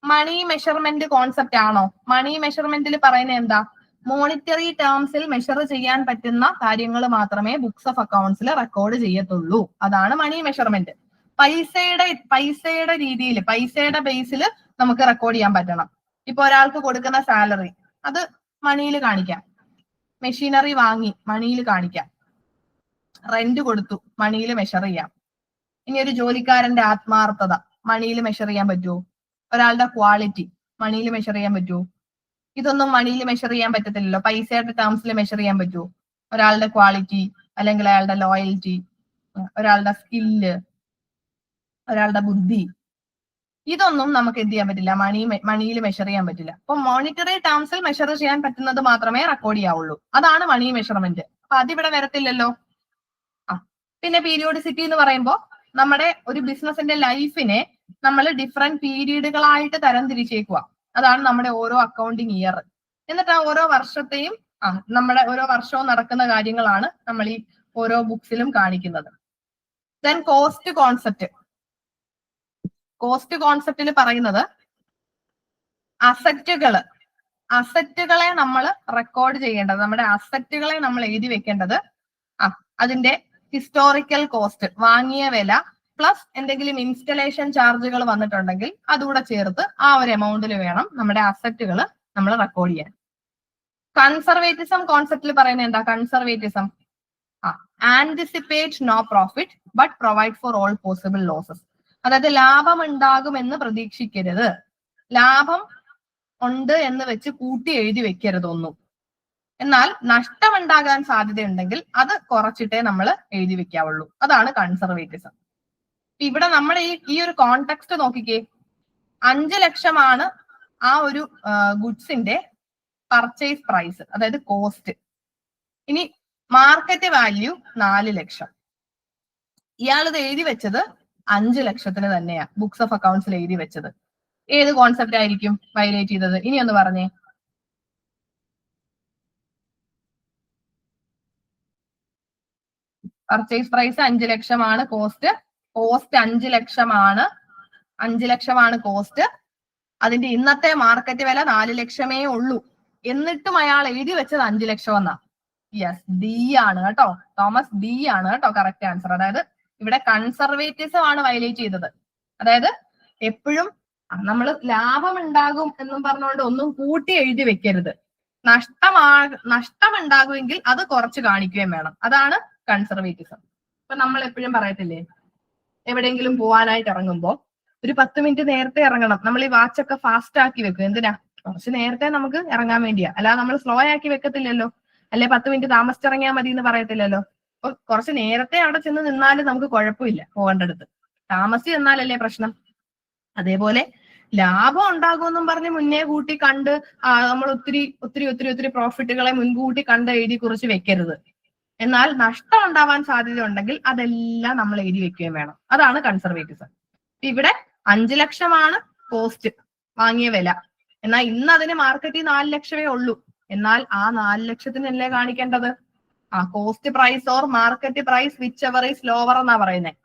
മണി മെഷർമെന്റ് കോൺസെപ്റ്റ് ആണോ? മണി മെഷർമെന്റിൽ പറയുന്നത് എന്താ? മോണിറ്ററി ടേംസിൽ മെഷർ ചെയ്യാൻ പറ്റുന്ന കാര്യങ്ങൾ മാത്രമേ ബുക്സ് ഓഫ് അക്കൗണ്ട്സിൽ റെക്കോർഡ് ചെയ്യത്തുള്ളൂ. അതാണ് മണി മെഷർമെന്റ്. പൈസയുടെ രീതിയിൽ, പൈസയുടെ ബേസിൽ നമുക്ക് റെക്കോർഡ് ചെയ്യാൻ പറ്റണം. ഇപ്പൊ ഒരാൾക്ക് കൊടുക്കുന്ന സാലറി, അത് മണിയിൽ കാണിക്കാം. മെഷീനറി വാങ്ങി, മണിയിൽ കാണിക്കാം. റെന്റ് കൊടുത്തു, മണിയിൽ മെഷർ ചെയ്യാം. ഇനി ഒരു ജോലിക്കാരന്റെ ആത്മാർത്ഥത മണിയിൽ മെഷർ ചെയ്യാൻ പറ്റുമോ? ഒരാളുടെ ക്വാളിറ്റി മണിയിൽ മെഷർ ചെയ്യാൻ പറ്റുമോ? ഇതൊന്നും മണിയിൽ മെഷർ ചെയ്യാൻ പറ്റത്തില്ലല്ലോ. പൈസയുടെ ടേംസിൽ മെഷർ ചെയ്യാൻ പറ്റുമോ? ഒരാളുടെ ക്വാളിറ്റി, അല്ലെങ്കിൽ അയാളുടെ ലോയൽറ്റി, ഒരാളുടെ സ്കില്ല്, ഒരാളുടെ ബുദ്ധി, ഇതൊന്നും നമുക്ക് എന്ത് ചെയ്യാൻ പറ്റില്ല, മണിയിൽ മെഷർ ചെയ്യാൻ പറ്റില്ല. അപ്പൊ മോണിറ്ററി ടേംസിൽ മെഷർ ചെയ്യാൻ പറ്റുന്നത് മാത്രമേ റെക്കോർഡ് ചെയ്യാവുള്ളൂ. അതാണ് മണി മെഷർമെന്റ്. അപ്പൊ അതിവിടെ വരത്തില്ലല്ലോ. പിന്നെ പീരിയോഡിസിറ്റി എന്ന് പറയുമ്പോൾ നമ്മുടെ ഒരു ബിസിനസിന്റെ ലൈഫിനെ നമ്മൾ ഡിഫറെന്റ് പീരീഡുകളായിട്ട് തരംതിരിച്ചേക്കുക. അതാണ് നമ്മുടെ ഓരോ അക്കൗണ്ടിങ് ഇയർ. എന്നിട്ട് ആ ഓരോ വർഷത്തെയും നമ്മുടെ ഓരോ വർഷവും നടക്കുന്ന കാര്യങ്ങളാണ് നമ്മൾ ഈ ഓരോ ബുക്സിലും കാണിക്കുന്നത്. Then cost concept. കോസ്റ്റ് കോൺസെപ്റ്റിൽ പറയുന്നത് അസറ്റുകളെ നമ്മൾ റെക്കോർഡ് ചെയ്യേണ്ടത്, നമ്മുടെ അസറ്റുകളെ നമ്മൾ എഴുതി വെക്കേണ്ടത് അതിന്റെ ഹിസ്റ്റോറിക്കൽ കോസ്റ്റ്, വാങ്ങിയ വില പ്ലസ് എന്തെങ്കിലും ഇൻസ്റ്റലേഷൻ ചാർജുകൾ വന്നിട്ടുണ്ടെങ്കിൽ അതുകൂടെ ചേർത്ത് ആ ഒരു എമൗണ്ടിൽ വേണം നമ്മുടെ അസറ്റുകൾ നമ്മൾ റെക്കോർഡ് ചെയ്യാൻ. കൺസർവേറ്റിസം കോൺസെപ്റ്റിൽ പറയുന്നത് എന്താ? Conservatism anticipate no profit but provide for all possible losses. അതായത് ലാഭം ഉണ്ടാകുമെന്ന് പ്രതീക്ഷിക്കരുത്, ലാഭം ഉണ്ട് എന്ന് വെച്ച് കൂട്ടി എഴുതി വെക്കരുത് ഒന്നും. എന്നാൽ നഷ്ടമുണ്ടാകാൻ സാധ്യതയുണ്ടെങ്കിൽ അത് കുറച്ചിട്ടേ നമ്മൾ എഴുതി വെക്കാവുള്ളൂ. അതാണ് കൺസർവേറ്റിസം. ഇവിടെ നമ്മൾ ഈ ഒരു കോണ്ടെക്സ്റ്റ് നോക്കിക്കേ. 5 ലക്ഷമാണ് ആ ഒരു ഗുഡ്സിന്റെ പർച്ചേസ് പ്രൈസ്, അതായത് കോസ്റ്റ്. ഇനി മാർക്കറ്റ് വാല്യൂ 4 ലക്ഷം. ഇയാൾ ഇത് എഴുതി വെച്ചത് 5 ലക്ഷത്തിന് തന്നെയാ ബുക്സ് ഓഫ് അക്കൗണ്ട്സിൽ എഴുതി വെച്ചത്. ഏത് കോൺസെപ്റ്റ് ആയിരിക്കും വയലേറ്റ് ചെയ്തത്? ഇനി ഒന്ന് പറഞ്ഞേ. പർച്ചേസ് പ്രൈസ് 5 ലക്ഷമാണ്, കോസ്റ്റ് 5 ലക്ഷമാണ്. 5 ലക്ഷമാണ് കോസ്റ്റ്. അതിന്റെ ഇന്നത്തെ മാർക്കറ്റ് വില 4 ലക്ഷമേ ഉള്ളൂ. എന്നിട്ടും അയാൾ എഴുതി വെച്ചത് 5 ലക്ഷം എന്നാ. യെസ്, ഡി ആണ് കേട്ടോ. തോമസ്, ഡി ആണ് കേട്ടോ കറക്റ്റ് ആൻസർ. അതായത് ഇവിടെ കൺസർവേറ്റിസം ആണ് വയലേറ്റ് ചെയ്തത്. അതായത് എപ്പോഴും നമ്മൾ ലാഭം ഉണ്ടാകും എന്നും പറഞ്ഞുകൊണ്ട് ഒന്നും കൂട്ടി എഴുതി വെക്കരുത്. നഷ്ടമുണ്ടാകുമെങ്കിൽ അത് കുറച്ച് കാണിക്കുകയും വേണം. അതാണ് കൺസർവേറ്റിസം. ഇപ്പൊ നമ്മൾ എപ്പോഴും പറയത്തില്ലേ, എവിടെയെങ്കിലും പോവാനായിട്ട് ഇറങ്ങുമ്പോൾ ഒരു 10 മിനിറ്റ് നേരത്തെ ഇറങ്ങണം. നമ്മൾ ഈ വാച്ചൊക്കെ ഫാസ്റ്റ് ആക്കി വെക്കും. എന്തിനാ? കുറച്ച് നേരത്തെ നമുക്ക് ഇറങ്ങാൻ വേണ്ടിയാ. അല്ലാതെ നമ്മൾ സ്ലോ ആക്കി വെക്കത്തില്ലല്ലോ. അല്ലെ 10 മിനിറ്റ് താമസിച്ചിറങ്ങിയാൽ മതി എന്ന് പറയത്തില്ലല്ലോ. അപ്പൊ കുറച്ച് നേരത്തെ അവിടെ ചെന്ന് നിന്നാലും നമുക്ക് കുഴപ്പമില്ല പോകേണ്ടടുത്ത്. താമസിച്ച് നിന്നാലല്ലേ പ്രശ്നം. അതേപോലെ ലാഭം ഉണ്ടാകുമെന്നും പറഞ്ഞ് മുന്നേ കൂട്ടി കണ്ട് നമ്മൾ ഒത്തിരി ഒത്തിരി ഒത്തിരി ഒത്തിരി പ്രോഫിറ്റുകളെ മുൻകൂട്ടി കണ്ട് എഴുതി കുറിച്ച് വെക്കരുത്. എന്നാൽ നഷ്ടം ഉണ്ടാവാൻ സാധ്യത ഉണ്ടെങ്കിൽ അതെല്ലാം നമ്മൾ എഴുതി വെക്കുകയും വേണം. അതാണ് കൺസർവേറ്റിസം. ഇവിടെ 5 ലക്ഷമാണ് കോസ്റ്റ് വാങ്ങിയ വില. എന്നാൽ ഇന്ന് അതിന് മാർക്കറ്റിൽ 4 ലക്ഷമേ ഉള്ളൂ. എന്നാൽ ആ 4 ലക്ഷത്തിനല്ലേ കാണിക്കേണ്ടത്? Cost price or market price whichever is lower എന്നാ പറയുന്നത്.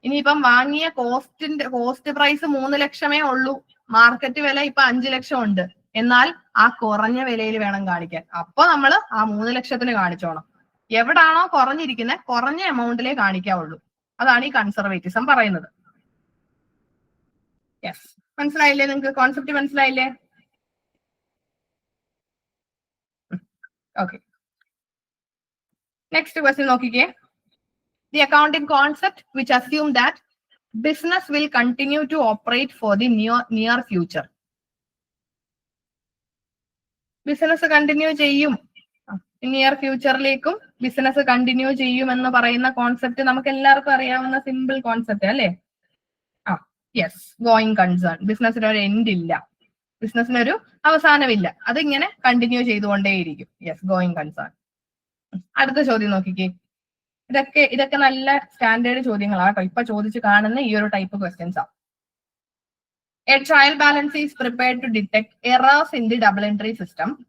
ഇനിയിപ്പം വാങ്ങിയ കോസ്റ്റ് പ്രൈസ് 3 ലക്ഷമേ ഉള്ളൂ, മാർക്കറ്റ് വില ഇപ്പൊ 5 ലക്ഷം ഉണ്ട്. എന്നാൽ ആ കുറഞ്ഞ വിലയിൽ വേണം കാണിക്കാൻ. അപ്പൊ നമ്മൾ ആ 3 ലക്ഷത്തിന് കാണിച്ചോണം. എവിടാണോ കുറഞ്ഞിരിക്കുന്നത് കുറഞ്ഞ എമൗണ്ടിലേ കാണിക്കാവുള്ളൂ. അതാണ് ഈ കൺസർവേറ്റിസം പറയുന്നത്. യെസ്, മനസ്സിലായില്ലേ? നിങ്ങൾക്ക് കോൺസെപ്റ്റ് മനസ്സിലായില്ലേ? ഓക്കെ, നെക്സ്റ്റ് ക്വസ്റ്റ്യൻ നോക്കിക്കേ. The accounting concept which assume that business will continue to operate for the near future. Business continue ചെയ്യും, നിയർ ഫ്യൂച്ചറിലേക്കും ബിസിനസ് കണ്ടിന്യൂ ചെയ്യും എന്ന് പറയുന്ന കോൺസെപ്റ്റ് നമുക്ക് എല്ലാവർക്കും അറിയാവുന്ന സിമ്പിൾ കോൺസെപ്റ്റ് അല്ലേ? Yes, going concern. ബിസിനസ്സിന് ഒരു എൻഡ് ഇല്ല, ബിസിനസ്സിനൊരു അവസാനമില്ല, അതിങ്ങനെ കണ്ടിന്യൂ ചെയ്തുകൊണ്ടേയിരിക്കും. Yes, going concern. അടുത്ത ചോദ്യം നോക്കിക്കേ. ഇതൊക്കെ നല്ല സ്റ്റാൻഡേർഡ് ചോദ്യങ്ങളാട്ടോ. ഇപ്പൊ ചോദിച്ചു കാണുന്ന ഈ ഒരു ടൈപ്പ് ക്വസ്റ്റ്യൻസ് ആണ്. A trial balance is prepared to detect errors in the double entry system.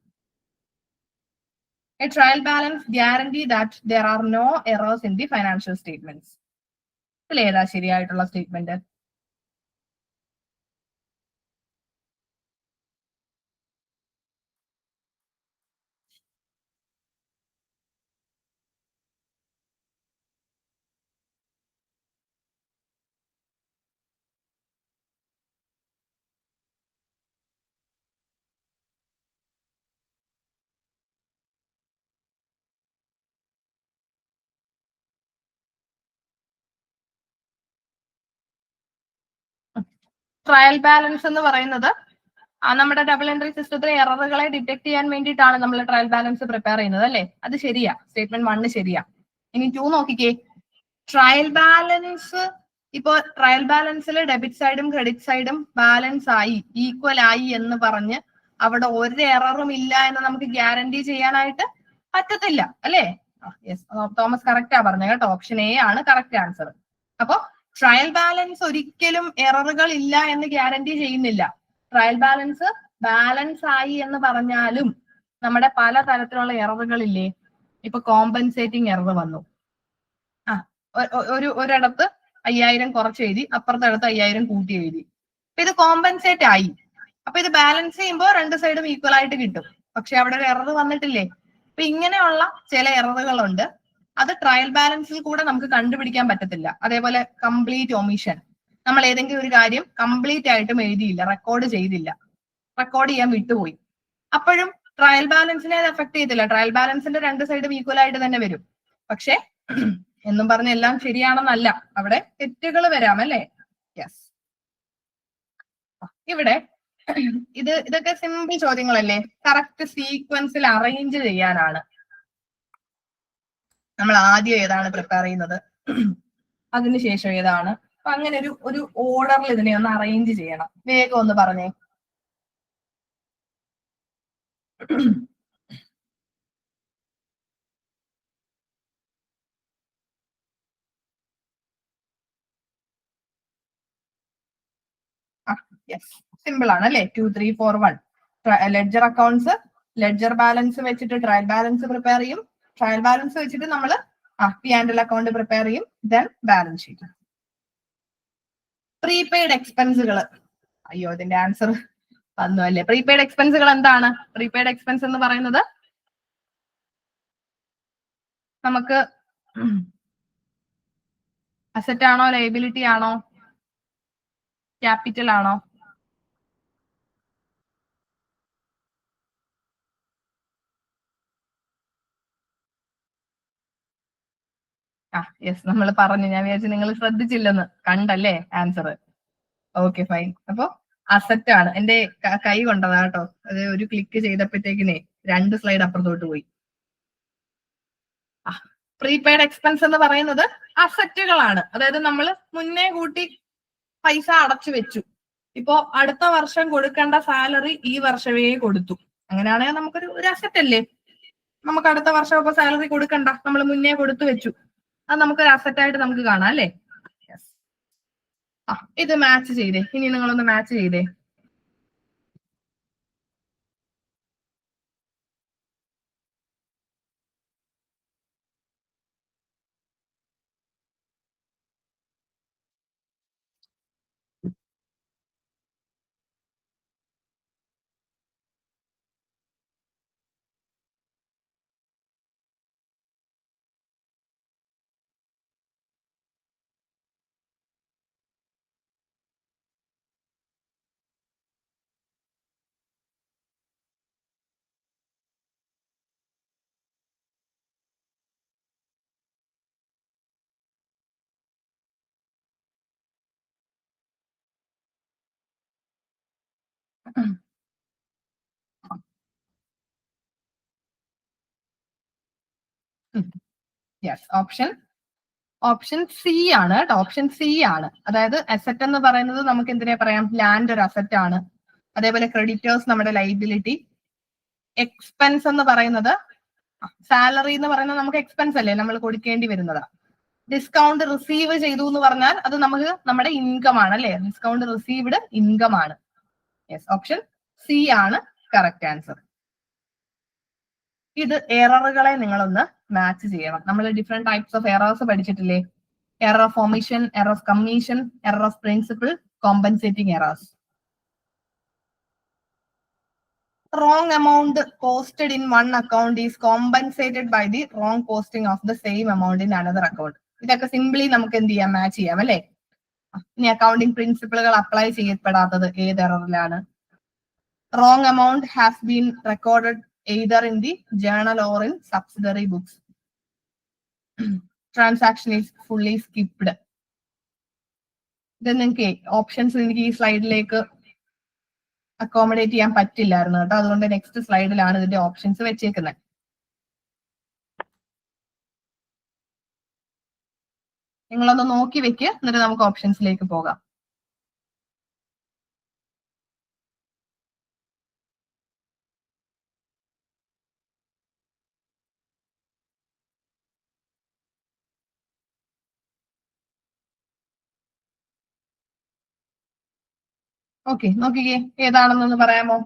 A trial balance guarantee that there are no errors in the financial statements. ഇതിൽ ഏതാ ശരിയായിട്ടുള്ള സ്റ്റേറ്റ്മെന്റ്? ട്രയൽ ബാലൻസ് എന്ന് പറയുന്നത് നമ്മുടെ ഡബിൾ എൻട്രി സിസ്റ്റത്തിലെ എററുകളെ ഡിറ്റക്ട് ചെയ്യാൻ വേണ്ടിയിട്ടാണ് നമ്മൾ ട്രയൽ ബാലൻസ് പ്രിപ്പയർ ചെയ്യുന്നത് അല്ലേ? അത് ശരിയാ, സ്റ്റേറ്റ്മെന്റ് 1 ശരിയാ. ഇനി 2 നോക്കിക്കേ. ട്രയൽ ബാലൻസ്, ഇപ്പോ ട്രയൽ ബാലൻസിൽ ഡെബിറ്റ് സൈഡും ക്രെഡിറ്റ് സൈഡും ബാലൻസ് ആയി, ഈക്വൽ ആയി എന്ന് പറഞ്ഞ് അവിടെ ഒരു എററും ഇല്ല എന്ന് നമുക്ക് ഗ്യാരണ്ടി ചെയ്യാനായിട്ട് പറ്റത്തില്ല അല്ലേ? യെസ്, തോമസ് കറക്റ്റാ പറഞ്ഞത് കേട്ടോ. ഓപ്ഷൻ എ ആണ് കറക്റ്റ് ആൻസർ. അപ്പൊ ട്രയൽ ബാലൻസ് ഒരിക്കലും എററുകൾ ഇല്ല എന്ന് ഗ്യാരണ്ടി ചെയ്യുന്നില്ല. ട്രയൽ ബാലൻസ് ആയി എന്ന് പറഞ്ഞാലും നമ്മുടെ പല തരത്തിലുള്ള എററുകൾ ഇല്ലേ? ഇപ്പൊ കോമ്പൻസേറ്റിംഗ് എറർ വന്നു, ഒരിടത്ത് 5000 കുറച്ച് എഴുതി, അപ്പുറത്തടുത്ത് 5000 കൂട്ടി എഴുതി. അപ്പൊ ഇത് കോമ്പൻസേറ്റ് ആയി. അപ്പൊ ഇത് ബാലൻസ് ചെയ്യുമ്പോൾ രണ്ട് സൈഡും ഈക്വൽ ആയിട്ട് കിട്ടും. പക്ഷെ അവിടെ ഒരു എറർ വന്നിട്ടില്ലേ? അപ്പൊ ഇങ്ങനെയുള്ള ചില എററുകളുണ്ട്. അത് ട്രയൽ ബാലൻസിൽ കൂടെ നമുക്ക് കണ്ടുപിടിക്കാൻ പറ്റത്തില്ല. അതേപോലെ കംപ്ലീറ്റ് ഒമിഷൻ, നമ്മൾ ഏതെങ്കിലും ഒരു കാര്യം കംപ്ലീറ്റ് ആയിട്ടും എഴുതിയില്ല, റെക്കോർഡ് ചെയ്തില്ല, റെക്കോർഡ് ചെയ്യാൻ വിട്ടുപോയി, അപ്പോഴും ട്രയൽ ബാലൻസിനെ അത് എഫക്ട് ചെയ്തില്ല. ട്രയൽ ബാലൻസിന്റെ രണ്ട് സൈഡും ഈക്വൽ ആയിട്ട് തന്നെ വരും. പക്ഷെ എന്നും പറഞ്ഞ എല്ലാം ശരിയാണെന്നല്ല, അവിടെ തെറ്റുകൾ വരാം അല്ലേ? യെസ്. ഇവിടെ ഇതൊക്കെ സിമ്പിൾ ചോദ്യങ്ങളല്ലേ? കറക്റ്റ് സീക്വൻസിൽ അറേഞ്ച് ചെയ്യാനാണ് നമ്മൾ ആദ്യം ഏതാണ് പ്രിപ്പയർ ചെയ്യുന്നത്, അതിനുശേഷം ഏതാണ്. അപ്പൊ അങ്ങനെ ഒരു ഓർഡറിൽ ഇതിനെ ഒന്ന് അറേഞ്ച് ചെയ്യണം. വേഗം ഒന്ന് പറഞ്ഞേ. യെസ്, സിമ്പിൾ ആണ് അല്ലേ? 2 3 4 1. ലെഡ്ജർ അക്കൗണ്ട്സ്, ലെഡ്ജർ ബാലൻസ് വെച്ചിട്ട് ട്രയൽ ബാലൻസ് പ്രിപ്പയർ ചെയ്യും. ട്രയൽ ബാലൻസ് വെച്ചിട്ട് നമ്മൾ P&L അക്കൗണ്ട് പ്രിപ്പയർ ചെയ്യും. Then balance sheet. പ്രീപെയ്ഡ് എക്സ്പെൻസുകൾ, അയ്യോ ഇതിന്റെ ആൻസർ വന്നു അല്ലേ? പ്രീപെയ്ഡ് എക്സ്പെൻസുകൾ എന്താണ്? പ്രീപെയ്ഡ് എക്സ്പെൻസ് എന്ന് പറയുന്നത് നമുക്ക് അസറ്റ് ആണോ, ലയബിലിറ്റി ആണോ, ക്യാപിറ്റൽ ആണോ? യെസ്, നമ്മൾ പറഞ്ഞു. ഞാൻ വിചാരിച്ചു നിങ്ങൾ ശ്രദ്ധിച്ചില്ലെന്ന്. കണ്ടല്ലേ ആൻസർ? Okay, fine. അപ്പൊ അസറ്റ് ആണ്. എന്റെ കൈ കൊണ്ടതാ കേട്ടോ. അത് ഒരു ക്ലിക്ക് ചെയ്തപ്പോഴത്തേക്കിനെ 2 സ്ലൈഡ് അപ്പുറത്തോട്ട് പോയി. പ്രീപെയ്ഡ് എക്സ്പെൻസ് എന്ന് പറയുന്നത് അസറ്റുകളാണ്. അതായത് നമ്മൾ മുന്നേ കൂട്ടി പൈസ അടച്ചു വെച്ചു. ഇപ്പോ അടുത്ത വർഷം കൊടുക്കേണ്ട സാലറി ഈ വർഷമേ കൊടുത്തു. അങ്ങനെയാണെങ്കിൽ നമുക്കൊരു അസറ്റ് അല്ലേ? നമുക്ക് അടുത്ത വർഷം ഇപ്പൊ സാലറി കൊടുക്കണ്ട, നമ്മൾ മുന്നേ കൊടുത്തു വെച്ചു. അത് നമുക്കൊരു അസറ്റ് ആയിട്ട് നമുക്ക് കാണാം അല്ലേ? ഇത് മാച്ച് ചെയ്തേ. ഇനി നിങ്ങളൊന്ന് മാച്ച് ചെയ്തേ. യെസ്, ഓപ്ഷൻ സി ആണ് കേട്ടോ. ഓപ്ഷൻ സി ആണ്. അതായത് അസറ്റ് എന്ന് പറയുന്നത് നമുക്ക് എന്തിനെ പറയാം? ലാൻഡ് ഒരു അസറ്റ് ആണ്. അതേപോലെ ക്രെഡിറ്റേഴ്സ് നമ്മുടെ ലൈബിലിറ്റി. എക്സ്പെൻസ് എന്ന് പറയുന്നത് സാലറി എന്ന് പറയുന്നത് നമുക്ക് എക്സ്പെൻസ് അല്ലേ, നമ്മൾ കൊടുക്കേണ്ടി വരുന്നത്. ഡിസ്കൗണ്ട് റിസീവ് ചെയ്തു എന്ന് പറഞ്ഞാൽ അത് നമുക്ക് നമ്മുടെ ഇൻകം ആണ് അല്ലേ? ഡിസ്കൗണ്ട് റിസീവ്ഡ് ഇൻകം ആണ്. യെസ്, ഓപ്ഷൻ സി ആണ് കറക്റ്റ് ആൻസർ. ഇത് എററുകളെ നിങ്ങളൊന്ന് മാച്ച് ചെയ്യണം. നമ്മൾ ഡിഫറെന്റ് ടൈപ്സ് ഓഫ് എറേഴ്സ് പഠിച്ചിട്ടില്ലേ? Error of omission, error of commission, error of principle, compensating errors. wrong amount posted in one account is compensated by the wrong posting of the same amount in another account. ഇതൊക്കെ സിംപ്ലി നമുക്ക് എന്ത് ചെയ്യാം? മാച്ച് ചെയ്യാം അല്ലേ? ഇനി അക്കൗണ്ടിങ് പ്രിൻസിപ്പിളുകൾ അപ്ലൈ ചെയ്യപ്പെടാത്തത് ഏത് എററിലാണ്? Wrong amount has been recorded either in the journal or in subsidiary books. Transaction is fully skipped. ഇത് നിങ്ങൾക്ക് ഓപ്ഷൻസ് എനിക്ക് ഈ സ്ലൈഡിലേക്ക് അക്കോമഡേറ്റ് ചെയ്യാൻ പറ്റില്ലായിരുന്നു കേട്ടോ. അതുകൊണ്ട് നെക്സ്റ്റ് സ്ലൈഡിലാണ് ഇതിന്റെ ഓപ്ഷൻസ് വെച്ചേക്കുന്നത്. നിങ്ങളൊന്ന് നോക്കി വെക്ക്, എന്നിട്ട് നമുക്ക് ഓപ്ഷൻസിലേക്ക് പോകാം. ഓക്കെ, നോക്കിക്കേ ഏതാണെന്നൊന്ന് പറയാമോ?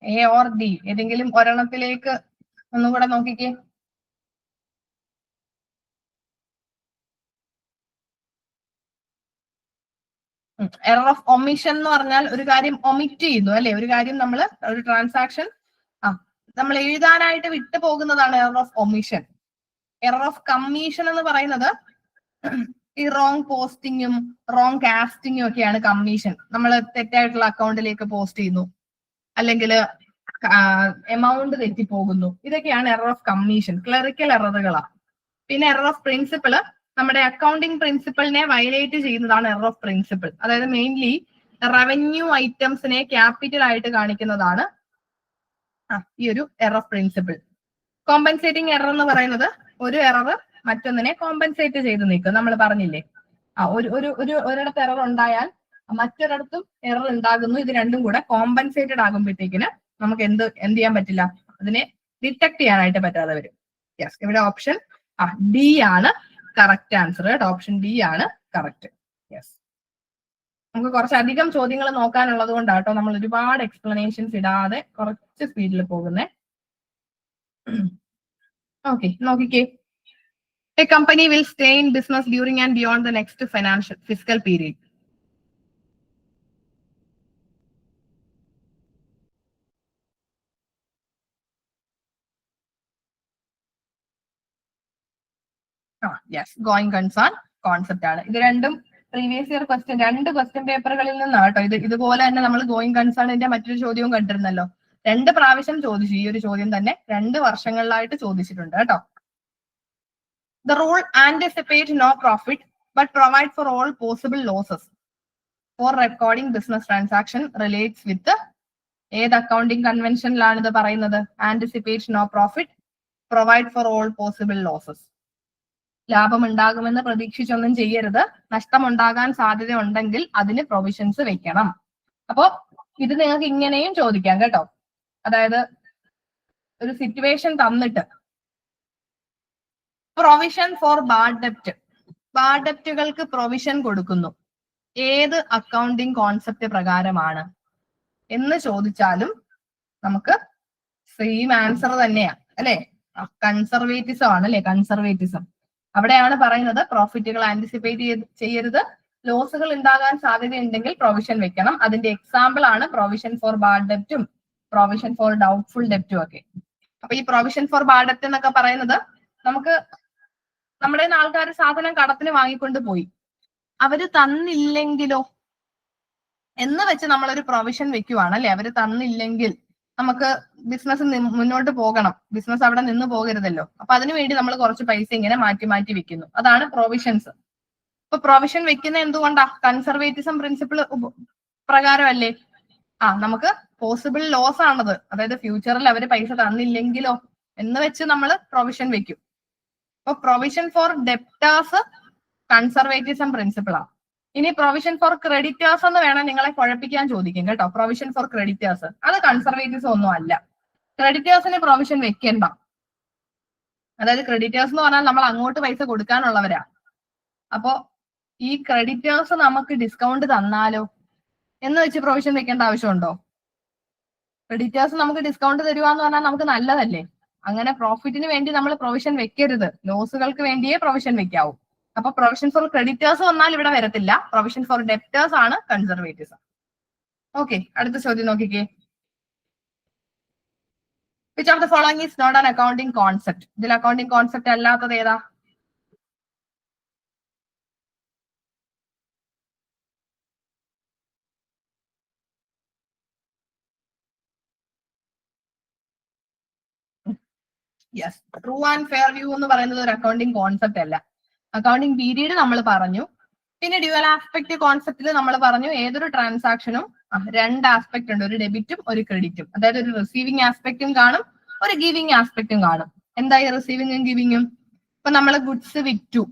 എ ഓർ ഡി, ഏതെങ്കിലും ഒരെണ്ണത്തിലേക്ക് ഒന്നുകൂടെ നോക്കിക്കേ. എറർ ഓഫ് ഒമിഷൻ എന്ന് പറഞ്ഞാൽ ഒരു കാര്യം ഒമിറ്റ് ചെയ്യുന്നു അല്ലെ? ഒരു കാര്യം നമ്മൾ ഒരു ട്രാൻസാക്ഷൻ നമ്മൾ എഴുതാനായിട്ട് വിട്ടു പോകുന്നതാണ് error of omission. Error of commission എന്ന് പറയുന്നത് ഈ റോങ് പോസ്റ്റിങ്ങും റോങ് കാസ്റ്റിങ്ങും ഒക്കെയാണ് കമ്മീഷൻ. നമ്മൾ തെറ്റായിട്ടുള്ള അക്കൗണ്ടിലേക്ക് പോസ്റ്റ് ചെയ്യുന്നു, അല്ലെങ്കിൽ എമൗണ്ട് തെറ്റിപ്പോകുന്നു. ഇതൊക്കെയാണ് എറർ ഓഫ് കമ്മീഷൻ, ക്ലറിക്കൽ എററുകളാണ്. പിന്നെ എറർ ഓഫ് പ്രിൻസിപ്പിൾ നമ്മുടെ അക്കൗണ്ടിങ് പ്രിൻസിപ്പിളിനെ വയലേറ്റ് ചെയ്യുന്നതാണ് എറർ ഓഫ് പ്രിൻസിപ്പിൾ. അതായത് മെയിൻലി റവന്യൂ ഐറ്റംസിനെ ക്യാപിറ്റൽ ആയിട്ട് കാണിക്കുന്നതാണ് ഈ ഒരു error of principle. Compensating error എന്ന് പറയുന്നത് ഒരു എറർ മറ്റൊന്നിനെ കോമ്പൻസേറ്റ് ചെയ്ത് നിൽക്കും. നമ്മൾ പറഞ്ഞില്ലേ, ഒരിടത്ത് എറർ ഉണ്ടായാൽ മറ്റൊരിടത്തും എറർ ഉണ്ടാകുന്നു. ഇത് രണ്ടും കൂടെ കോമ്പൻസേറ്റഡ് ആകുമ്പോഴത്തേക്കിന് നമുക്ക് എന്ത് ചെയ്യാൻ പറ്റില്ല? അതിനെ ഡിറ്റക്ട് ചെയ്യാനായിട്ട് പറ്റാതെ വരും. യെസ്, ഇവിടെ ഓപ്ഷൻ ഡി ആണ് കറക്റ്റ് ആൻസർ. ഓപ്ഷൻ ഡി ആണ് കറക്റ്റ്. യെസ്, നമുക്ക് കുറച്ചധികം ചോദ്യങ്ങൾ നോക്കാനുള്ളത് കൊണ്ടാട്ടോ നമ്മൾ ഒരുപാട് എക്സ്പ്ലനേഷൻസ് ഇടാതെ കുറച്ച് സ്പീഡിൽ പോകുന്നേ. ഓക്കെ, നോക്കിക്കേ. A company will stay in business during and beyond the next fiscal period. Yes, going concern concept ആണ്. ഇത് രണ്ടും പ്രീവിയസ് ഇയർ ക്വസ്റ്റ്യൻ, 2 ക്വസ്റ്റ്യൻ പേപ്പറുകളിൽ നിന്നാണ് കേട്ടോ. ഇതുപോലെ തന്നെ നമ്മൾ ഗോയിങ് കൺസേണിന്റെ മറ്റൊരു ചോദ്യവും കണ്ടിരുന്നല്ലോ. 2 പ്രാവശ്യം ചോദിച്ചു. ഈ ഒരു ചോദ്യം തന്നെ 2 വർഷങ്ങളിലായിട്ട് ചോദിച്ചിട്ടുണ്ട് കേട്ടോ. The rule anticipates no profit but provides for all possible losses for recording business transaction relates with ഏത് അക്കൗണ്ടിങ് കൺവെൻഷനിലാണ് ഇത് പറയുന്നത്? Anticipates no profit, provide for all possible losses. ലാഭം ഉണ്ടാകുമെന്ന് പ്രതീക്ഷിച്ചൊന്നും ചെയ്യരുത്. നഷ്ടമുണ്ടാകാൻ സാധ്യത ഉണ്ടെങ്കിൽ അതിന് പ്രൊവിഷൻസ് വെക്കണം. അപ്പോ ഇത് നിങ്ങൾക്ക് ഇങ്ങനെയും ചോദിക്കാം കേട്ടോ. അതായത് ഒരു സിറ്റുവേഷൻ തന്നിട്ട് പ്രൊവിഷൻ ഫോർ ബാഡ് ഡെപ്റ്റ്, ബാഡ് ഡെപ്റ്റുകൾക്ക് പ്രൊവിഷൻ കൊടുക്കുന്നു, ഏത് അക്കൗണ്ടിങ് കോൺസെപ്റ്റ് പ്രകാരമാണ് എന്ന് ചോദിച്ചാലും നമുക്ക് സെയിം ആൻസർ തന്നെയാണ് അല്ലെ. കൺസർവേറ്റിസം ആണ് അല്ലെ, കൺസർവേറ്റിസം. അവിടെയാണ് പറയുന്നത് പ്രോഫിറ്റുകൾ ആന്റിസിപ്പേറ്റ് ചെയ്യരുത്, ലോസുകൾ ഉണ്ടാകാൻ സാധ്യതയുണ്ടെങ്കിൽ പ്രൊവിഷൻ വെക്കണം. അതിന്റെ എക്സാമ്പിൾ ആണ് പ്രൊവിഷൻ ഫോർ ബാഡ് ഡെപ്റ്റും പ്രൊവിഷൻ ഫോർ ഡൗട്ട്ഫുൾ ഡെപ്റ്റും ഒക്കെ. അപ്പൊ ഈ പ്രൊവിഷൻ ഫോർ ബാഡ് ഡെപ്റ്റ് എന്നൊക്കെ പറയുന്നത്, നമുക്ക് നമ്മുടെ ആൾക്കാർ സാധനം കടത്തിന് വാങ്ങിക്കൊണ്ട് പോയി, അവര് തന്നില്ലെങ്കിലോ എന്ന് വെച്ച് നമ്മളൊരു പ്രൊവിഷൻ വെക്കുവാണ് അല്ലെ. അവര് തന്നില്ലെങ്കിൽ നമുക്ക് ബിസിനസ് മുന്നോട്ട് പോകണം, ബിസിനസ് അവിടെ നിന്ന് പോകരുതല്ലോ. അപ്പൊ അതിനുവേണ്ടി നമ്മൾ കുറച്ച് പൈസ ഇങ്ങനെ മാറ്റി മാറ്റി വെക്കുന്നു, അതാണ് പ്രൊവിഷൻസ്. ഇപ്പൊ പ്രൊവിഷൻ വെക്കുന്ന എന്തുകൊണ്ടാ? കൺസർവേറ്റിസം പ്രിൻസിപ്പിൾ പ്രകാരമല്ലേ. നമുക്ക് പോസിബിൾ ലോസ് ആണത്. അതായത് ഫ്യൂച്ചറിൽ അവര് പൈസ തന്നില്ലെങ്കിലോ എന്ന് വെച്ച് നമ്മൾ പ്രൊവിഷൻ വെക്കും. അപ്പൊ provision for debtors conservatism principle ആണ്. ഇനി പ്രൊവിഷൻ ഫോർ ക്രെഡിറ്റേഴ്സ് എന്ന് വേണം നിങ്ങളെ കുഴപ്പിക്കാൻ ചോദിക്കും കേട്ടോ. പ്രൊവിഷൻ ഫോർ ക്രെഡിറ്റേഴ്സ് അത് കൺസർവേറ്റീവ്സ് ഒന്നും അല്ല. ക്രെഡിറ്റേഴ്സിന് പ്രൊവിഷൻ വെക്കണ്ട. അതായത് ക്രെഡിറ്റേഴ്സ് എന്ന് പറഞ്ഞാൽ നമ്മൾ അങ്ങോട്ട് പൈസ കൊടുക്കാനുള്ളവരാ. അപ്പോ ഈ ക്രെഡിറ്റേഴ്സ് നമുക്ക് ഡിസ്കൗണ്ട് തന്നാലോ എന്ന് വെച്ച് പ്രൊവിഷൻ വെക്കേണ്ട ആവശ്യമുണ്ടോ? ക്രെഡിറ്റേഴ്സ് നമുക്ക് ഡിസ്കൗണ്ട് തരുവാന്ന് പറഞ്ഞാൽ നമുക്ക് നല്ലതല്ലേ. അങ്ങനെ പ്രോഫിറ്റിന് വേണ്ടി നമ്മൾ പ്രൊവിഷൻ വെക്കരുത്, ലോസുകൾക്ക് വേണ്ടിയേ പ്രൊവിഷൻ വെക്കാവൂ. അപ്പൊ പ്രൊവിഷൻ ഫോർ ക്രെഡിറ്റേഴ്സ് വന്നാൽ ഇവിടെ വരത്തില്ല. പ്രൊവിഷൻ ഫോർ ഡെപ്റ്റേഴ്സ് ആണ് കൺസർവേറ്റീവ്സ്. ഓക്കെ, അടുത്ത ചോദ്യം നോക്കിക്കേ. Which of the following is not an accounting concept? ഇതിൽ അക്കൗണ്ടിങ് കോൺസെപ്റ്റ് അല്ലാത്തത് ഏതാ? Yes, true and fair view എന്ന് പറയുന്നത് ഒരു അക്കൗണ്ടിങ് കോൺസെപ്റ്റ് അല്ല. അക്കൗണ്ടിങ് പീരീഡ് നമ്മൾ പറഞ്ഞു. പിന്നെ ഡ്യുവൽ ആസ്പെക്ട് കോൺസെപ്റ്റിൽ നമ്മൾ പറഞ്ഞു ഏതൊരു ട്രാൻസാക്ഷനും 2 ആസ്പെക്ട് ഉണ്ട്, ഒരു ഡെബിറ്റും ഒരു ക്രെഡിറ്റും. അതായത് ഒരു റിസീവിംഗ് ആസ്പെക്റ്റും കാണും, ഒരു ഗിവിംഗ് ആസ്പെക്റ്റും കാണും. എന്തായി റിസീവിംഗും ഗിവിംഗും? ഇപ്പൊ നമ്മൾ ഗുഡ്സ് വിറ്റു,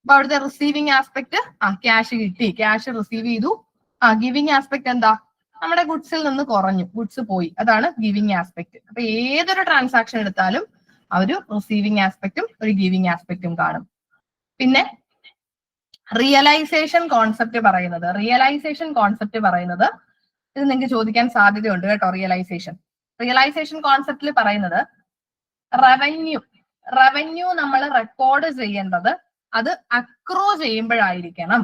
അപ്പൊ അവിടുത്തെ റിസീവിംഗ് ആസ്പെക്ട് ക്യാഷ് കിട്ടി, ക്യാഷ് റിസീവ് ചെയ്തു. ഗിവിംഗ് ആസ്പെക്ട് എന്താ? നമ്മുടെ ഗുഡ്സിൽ നിന്ന് കുറഞ്ഞു, ഗുഡ്സ് പോയി, അതാണ് ഗിവിംഗ് ആസ്പെക്ട്. അപ്പൊ ഏതൊരു ട്രാൻസാക്ഷൻ എടുത്താലും ഒരു റിസീവിംഗ് ആസ്പെക്റ്റും ഒരു ഗിവിംഗ് ആസ്പെക്റ്റും കാണും. പിന്നെ റിയലൈസേഷൻ കോൺസെപ്റ്റ് പറയുന്നത്, ഇത് നിങ്ങൾക്ക് ചോദിക്കാൻ സാധ്യതയുണ്ട് കേട്ടോ. റിയലൈസേഷൻ കോൺസെപ്റ്റിൽ പറയുന്നത് റവന്യൂ നമ്മൾ റെക്കോർഡ് ചെയ്യേണ്ടത് അത് അക്രൂ ചെയ്യുമ്പോഴായിരിക്കണം,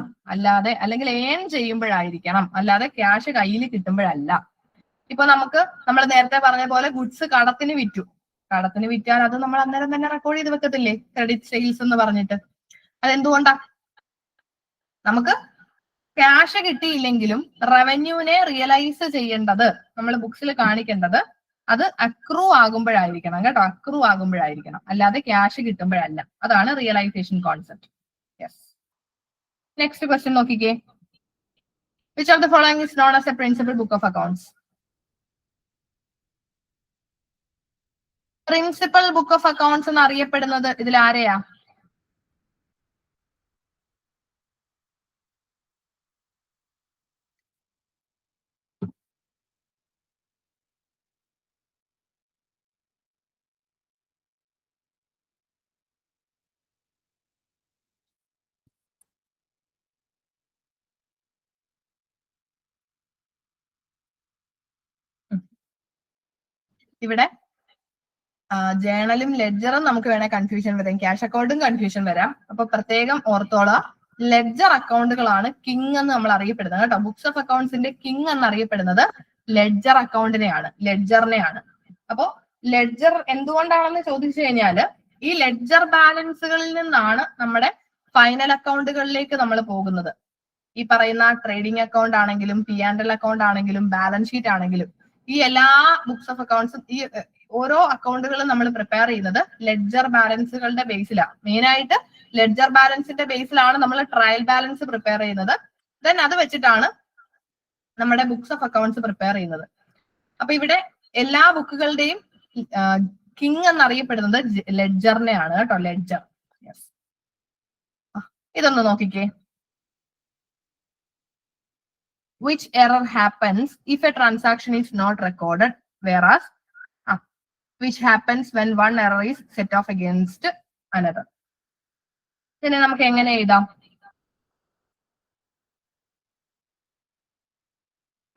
അല്ലെങ്കിൽ ഏൺ ചെയ്യുമ്പോഴായിരിക്കണം, അല്ലാതെ ക്യാഷ് കയ്യിൽ കിട്ടുമ്പോഴല്ല. ഇപ്പൊ നമ്മൾ നേരത്തെ പറഞ്ഞ പോലെ ഗുഡ്സ് കടത്തിന് വിറ്റാൽ അത് നമ്മൾ അന്നേരം തന്നെ റെക്കോർഡ് ചെയ്ത് വെക്കത്തില്ലേ, ക്രെഡിറ്റ് സെയിൽസ് എന്ന് പറഞ്ഞിട്ട്. അതെന്തുകൊണ്ടാ? നമുക്ക് ക്യാഷ് കിട്ടിയില്ലെങ്കിലും റവന്യൂവിനെ റിയലൈസ് ചെയ്യേണ്ടത്, നമ്മൾ ബുക്സിൽ കാണിക്കേണ്ടത് അത് അക്രൂ ആകുമ്പോഴായിരിക്കണം കേട്ടോ, അക്രൂ ആകുമ്പോഴായിരിക്കണം, അല്ലാതെ ക്യാഷ് കിട്ടുമ്പോഴല്ല. അതാണ് realisation concept. Yes, next question നോക്കിക്കേ. Which of the following is known as a principal book of accounts? Principal book of accounts എന്ന് അറിയപ്പെടുന്നത് ഇതിൽ ആരെയാ? ഇവിടെ ജേണലും ലെഡ്ജറും നമുക്ക് വേണേൽ കൺഫ്യൂഷൻ വരാം, ക്യാഷ് അക്കൗണ്ടും കൺഫ്യൂഷൻ വരാം. അപ്പൊ പ്രത്യേകം ഓർത്തോളാം, ലെഡ്ജർ അക്കൗണ്ടുകളാണ് കിങ് എന്ന് നമ്മൾ അറിയപ്പെടുന്നത് കേട്ടോ. ബുക്സ് ഓഫ് അക്കൗണ്ട്സിന്റെ കിങ് എന്നറിയപ്പെടുന്നത് ലെഡ്ജറിനെയാണ്. അപ്പോ ലെഡ്ജർ എന്തുകൊണ്ടാണെന്ന് ചോദിച്ചു കഴിഞ്ഞാല് ഈ ലെഡ്ജർ ബാലൻസുകളിൽ നിന്നാണ് നമ്മുടെ ഫൈനൽ അക്കൗണ്ടുകളിലേക്ക് നമ്മൾ പോകുന്നത്. ഈ പറയുന്ന ട്രേഡിംഗ് അക്കൗണ്ട് ആണെങ്കിലും P&L അക്കൗണ്ട് ആണെങ്കിലും ബാലൻസ് ഷീറ്റ് ആണെങ്കിലും ഈ എല്ലാ ബുക്സ് ഓഫ് അക്കൗണ്ട്സും ഈ ഓരോ അക്കൗണ്ടുകളും നമ്മൾ പ്രിപ്പയർ ചെയ്യുന്നത് ലെഡ്ജർ ബാലൻസുകളുടെ ബേസിലാണ്. മെയിൻ ആയിട്ട് ലെഡ്ജർ ബാലൻസിന്റെ ബേസിലാണ് നമ്മൾ ട്രയൽ ബാലൻസ് പ്രിപ്പയർ ചെയ്യുന്നത്. ദെൻ അത് വെച്ചിട്ടാണ് നമ്മുടെ ബുക്സ് ഓഫ് അക്കൗണ്ട്സ് പ്രിപ്പയർ ചെയ്യുന്നത്. അപ്പൊ ഇവിടെ എല്ലാ ബുക്കുകളുടെയും കിങ് എന്നറിയപ്പെടുന്നത് ലെഡ്ജറിനെയാണ് കേട്ടോ, ലെഡ്ജർ. യെസ്, ഇതൊന്ന് നോക്കിക്കേ. Which error happens if a transaction is not recorded, whereas which happens when one error is set off against another. ഇതിനെ നമുക്ക് എങ്ങനെ എഴുതാം?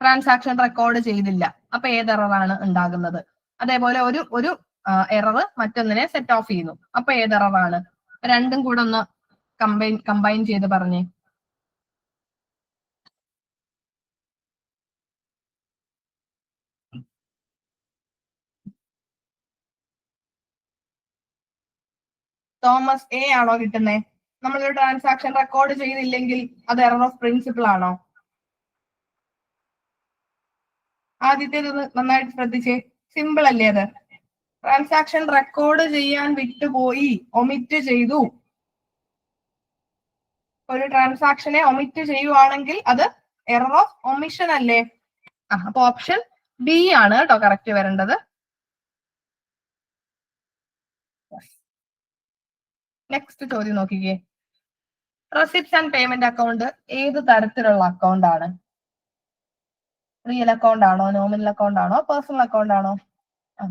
ട്രാൻസാക്ഷൻ റെക്കോർഡ് ചെയ്തില്ല, അപ്പൊ ഏത് എററാണ് ഉണ്ടാകുന്നത്? അതേപോലെ ഒരു എറർ മറ്റൊന്നിനെ സെറ്റ് ഓഫ് ചെയ്യുന്നു, അപ്പൊ ഏത് എററാണ്? രണ്ടും കൂടെ ഒന്ന് കമ്പൈൻ ചെയ്ത് പറഞ്ഞേ. തോമസ്, എ ആണോ കിട്ടുന്നേ? നമ്മളൊരു ട്രാൻസാക്ഷൻ റെക്കോർഡ് ചെയ്തില്ലെങ്കിൽ അത് എറർ ഓഫ് പ്രിൻസിപ്പിൾ ആണോ? ആദ്യത്തേത് നന്നായിട്ട് ശ്രദ്ധിച്ചേ, സിമ്പിൾ അല്ലേ അത്? ട്രാൻസാക്ഷൻ റെക്കോർഡ് ചെയ്യാൻ വിട്ടുപോയി, ഒമിറ്റ് ചെയ്തു. ഒരു ട്രാൻസാക്ഷനെ ഒമിറ്റ് ചെയ്യുവാണെങ്കിൽ അത് എറർ ഓഫ് ഒമിഷൻ അല്ലേ? അപ്പൊ ഓപ്ഷൻ ബി ആണ് കേട്ടോ കറക്റ്റ് വരേണ്ടത്. നെക്സ്റ്റ് ചോദ്യം നോക്കിക്കേ. റെസിപ്റ്റ്സ് ആൻഡ് പേയ്മെന്റ് അക്കൗണ്ട് ഏത് തരത്തിലുള്ള അക്കൗണ്ട് ആണ്? റിയൽ അക്കൗണ്ട് ആണോ, നോമിനൽ അക്കൗണ്ട് ആണോ, പേഴ്സണൽ അക്കൗണ്ട് ആണോ?